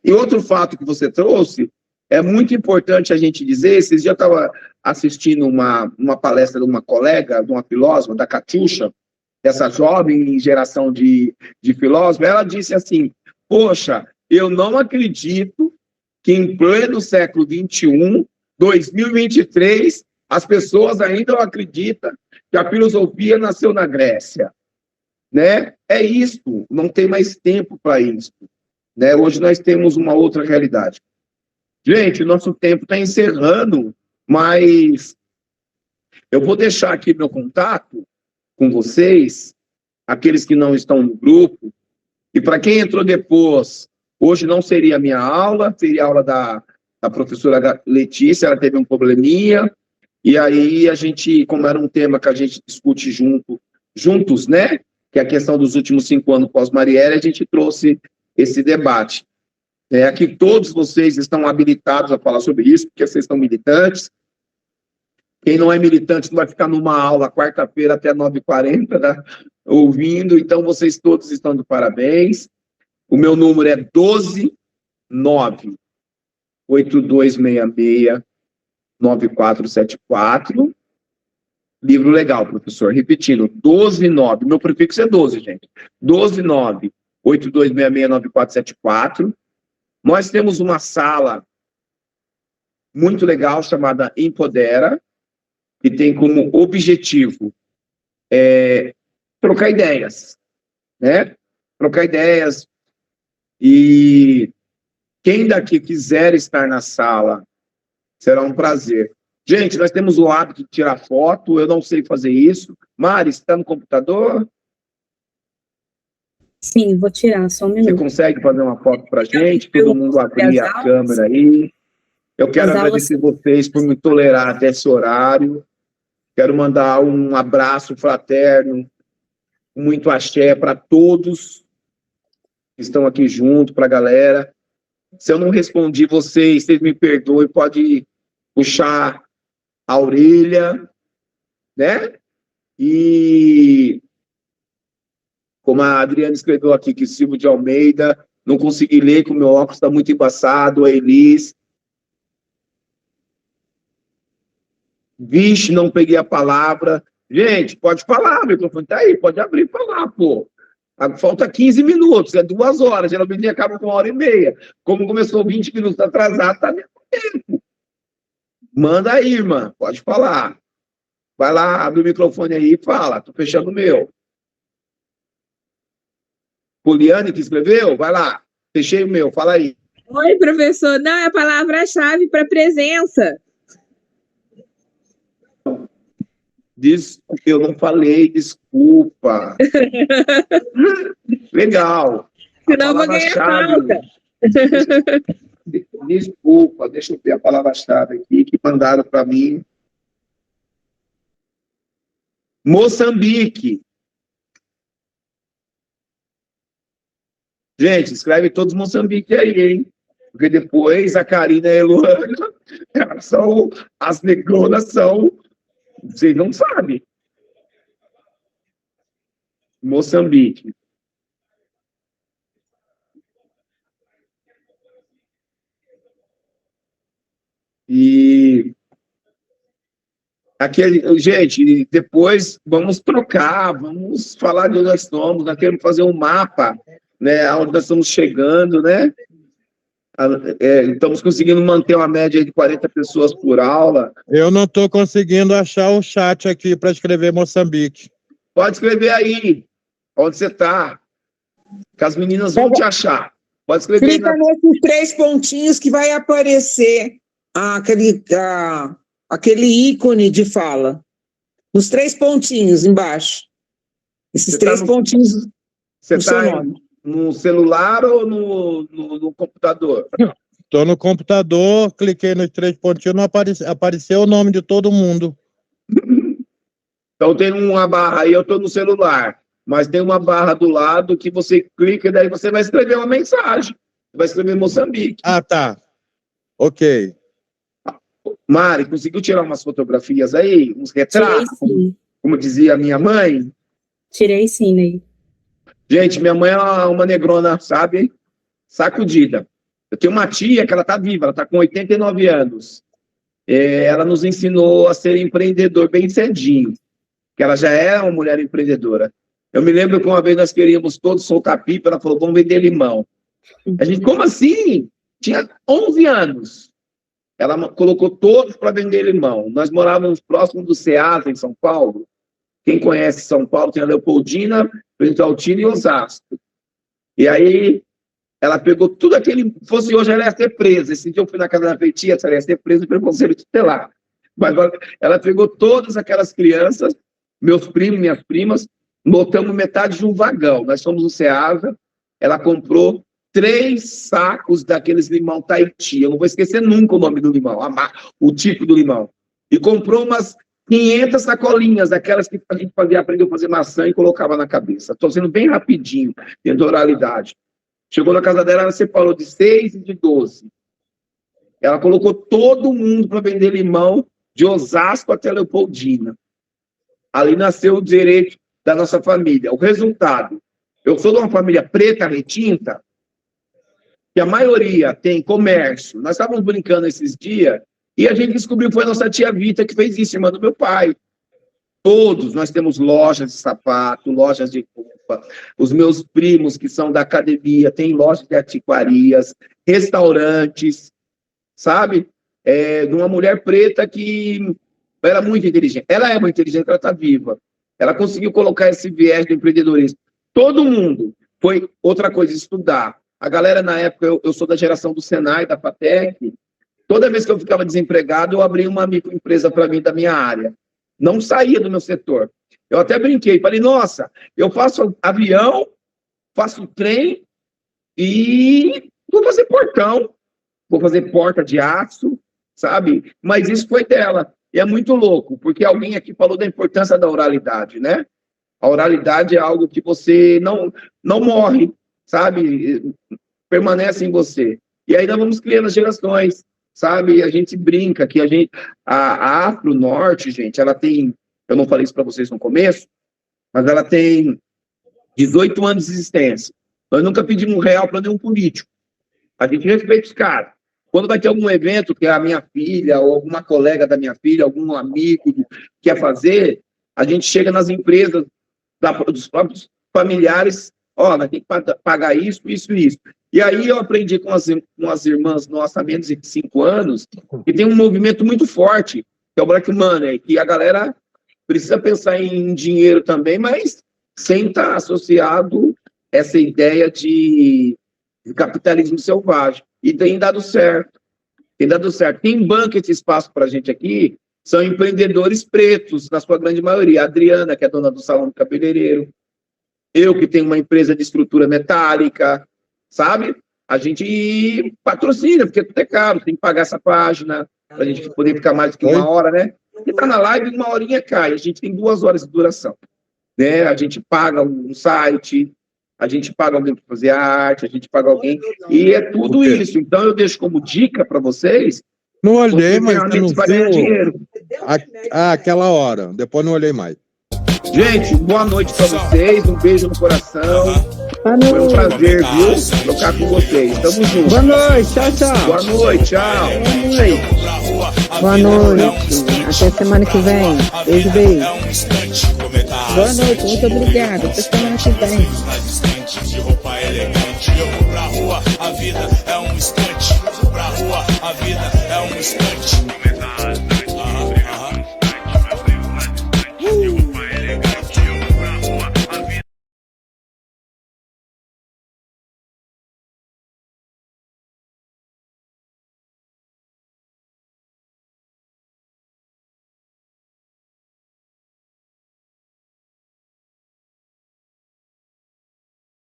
E outro fato que você trouxe, é muito importante a gente dizer, esses dias eu estava assistindo uma palestra de uma colega, de uma filósofa, da Catiuxa, essa jovem geração de filósofos, ela disse assim, poxa, eu não acredito que em pleno século XXI, 2023, as pessoas ainda não acreditam que a filosofia nasceu na Grécia, né? É isso, não tem mais tempo para isso, né? Hoje nós temos uma outra realidade. Gente, nosso tempo está encerrando, mas eu vou deixar aqui meu contato com vocês, aqueles que não estão no grupo, e para quem entrou depois, hoje não seria a minha aula, seria a aula da professora Letícia, ela teve um probleminha, e aí a gente, como era um tema que a gente discute juntos, né, que é a questão dos últimos 5 anos pós-Marielle, a gente trouxe esse debate. Aqui todos vocês estão habilitados a falar sobre isso, porque vocês são militantes. Quem não é militante não vai ficar numa aula quarta-feira até 9h40, né, ouvindo, então vocês todos estão de parabéns. O meu número é 12982669474. Livro legal, professor. Repetindo, 129. Meu prefixo é 12, gente. 12982669474. Nós temos uma sala muito legal chamada Empodera, que tem como objetivo trocar ideias, né? Trocar ideias. E quem daqui quiser estar na sala Será um prazer. Gente, nós temos o hábito de tirar foto, eu não sei fazer isso. Mari, você está no computador? Sim, vou tirar, só um Você minuto. consegue fazer uma foto para a gente? Todo mundo abrir a câmera aí. Eu quero agradecer vocês por me tolerar até esse horário. Quero mandar um abraço fraterno, muito axé para todos que estão aqui junto, para a galera. Se eu não respondi vocês me perdoem, pode puxar a orelha, né? E como a Adriana escreveu aqui, que Silvio de Almeida, não consegui ler, que o meu óculos está muito embaçado, a Elis. Vixe, não peguei a palavra. Gente, pode falar, o microfone está aí, pode abrir e falar, pô. Falta 15 minutos, é 2 horas, geralmente acaba com 1h30. Como começou 20 minutos atrasado, está mesmo tempo. Manda aí, irmã, pode falar. Vai lá, abre o microfone aí e fala, tô fechando o meu. Poliane que escreveu, vai lá, fechei o meu, fala aí. Oi, professor, não, é a palavra-chave para presença. Desculpa, eu não falei, desculpa. Legal. Senão eu vou ganhar falta. Desculpa, deixa eu ver a palavra-chave aqui que mandaram para mim. Moçambique. Gente, escreve todos Moçambique aí, hein? Porque depois a Karina e a Eluana, elas são, as negronas são, vocês não sabem. Moçambique. E aquele, gente, depois vamos trocar, vamos falar de onde nós estamos, nós queremos fazer um mapa, né, onde nós estamos chegando, né? Estamos conseguindo manter uma média de 40 pessoas por aula. Eu não estou conseguindo achar o chat aqui para escrever Moçambique. Pode escrever aí, onde você está, que as meninas vão te achar. Pode escrever. Clica nesses 3 pontinhos que vai aparecer aquele ícone de fala. Nos 3 pontinhos embaixo. Esses Você 3 pontinhos. Você está no celular ou no computador? Estou no computador, cliquei nos 3 pontinhos, não apareceu o nome de todo mundo. Então tem uma barra aí, eu estou no celular, mas tem uma barra do lado que você clica e daí você vai escrever uma mensagem. Você vai escrever Moçambique. Ah, tá. Ok. Mari, conseguiu tirar umas fotografias aí? Uns retratos? Como dizia a minha mãe? Tirei sim, Ney. Gente, minha mãe é uma negrona, sabe? Sacudida. Eu tenho uma tia que ela está viva, ela está com 89 anos. Ela nos ensinou a ser empreendedor bem cedinho, que ela já é uma mulher empreendedora. Eu me lembro que uma vez nós queríamos todos soltar pipa, ela falou, vamos vender limão. A gente, como assim? Tinha 11 anos. Ela colocou todos para vender limão. Nós morávamos próximo do Ceasa, em São Paulo. Quem conhece São Paulo tem a Leopoldina, Presidente Altino e Osasco. E aí, ela pegou tudo aquele... Fosse hoje, ela ia ser presa. Esse dia eu fui na casa da Feitiça, ela ia ser presa pelo Conselho Tutelar. Mas ela pegou todas aquelas crianças, meus primos, minhas primas, botamos metade de um vagão. Nós fomos no Ceasa, ela comprou 3 sacos daqueles limão Tahiti. Eu não vou esquecer nunca o nome do limão, o tipo do limão. E comprou umas 500 sacolinhas, daquelas que a gente aprendeu a fazer maçã e colocava na cabeça. Estou sendo bem rapidinho, dentro da oralidade. Chegou na casa dela, ela separou de 6 e de 12. Ela colocou todo mundo para vender limão, de Osasco até Leopoldina. Ali nasceu o direito da nossa família. O resultado, eu sou de uma família preta, retinta, que a maioria tem comércio. Nós estávamos brincando esses dias, e a gente descobriu que foi a nossa tia Vita que fez isso, irmã do meu pai. Todos nós temos lojas de sapato, lojas de roupa. Os meus primos, que são da academia, têm lojas de antiquarias, restaurantes, sabe? De uma mulher preta que era muito inteligente. Ela é muito inteligente, ela está viva. Ela conseguiu colocar esse viés do empreendedorismo. Todo mundo foi outra coisa, estudar. A galera, na época, eu sou da geração do Senai, da FATEC, Toda vez que eu ficava desempregado, eu abria uma microempresa para mim da minha área. Não saía do meu setor. Eu até brinquei, falei, nossa, eu faço avião, faço trem e vou fazer portão, vou fazer porta de aço, sabe? Mas isso foi dela. E é muito louco, porque alguém aqui falou da importância da oralidade, né? A oralidade é algo que você não morre, sabe? Permanece em você. E aí nós vamos criando as gerações, sabe? A gente brinca que a Afro Norte, gente, ela tem, eu não falei isso para vocês no começo, mas ela tem 18 anos de existência. Nós nunca pedimos R$1 para nenhum político. A gente respeita os caras. Quando vai ter algum evento que a minha filha, ou alguma colega da minha filha, algum amigo quer fazer, a gente chega nas empresas dos próprios familiares, vai ter que pagar isso, isso e isso. E aí eu aprendi com as irmãs nossas há menos de 5 anos, que tem um movimento muito forte, que é o Black Money, que a galera precisa pensar em dinheiro também, mas sem estar associado essa ideia de capitalismo selvagem. E tem dado certo. Tem dado certo. Quem banca esse espaço para a gente aqui são empreendedores pretos, na sua grande maioria. A Adriana, que é dona do salão do cabeleireiro. Eu, que tenho uma empresa de estrutura metálica, sabe? A gente patrocina, porque tudo é caro, tem que pagar essa página, para a gente poder ficar mais do que 1 hora, né? Porque tá na live, 1 horinha cai, a gente tem 2 horas de duração. Né? A gente paga um site, a gente paga alguém para fazer arte, a gente paga alguém, e é tudo isso. Então, eu deixo como dica para vocês. Não olhei, mas você não viu dinheiro. Aquela hora, depois não olhei mais. Gente, boa noite para vocês, um beijo no coração. Foi um prazer, viu? Trocar com vocês. Tamo junto. Boa noite, tchau, tchau. Boa noite, tchau. Boa noite. Até semana que vem. Beijo, beijo. Boa noite, muito obrigada. Até semana que vem. De roupa elegante, eu vou pra rua, a vida é um instante. Pra rua, a vida é um instante.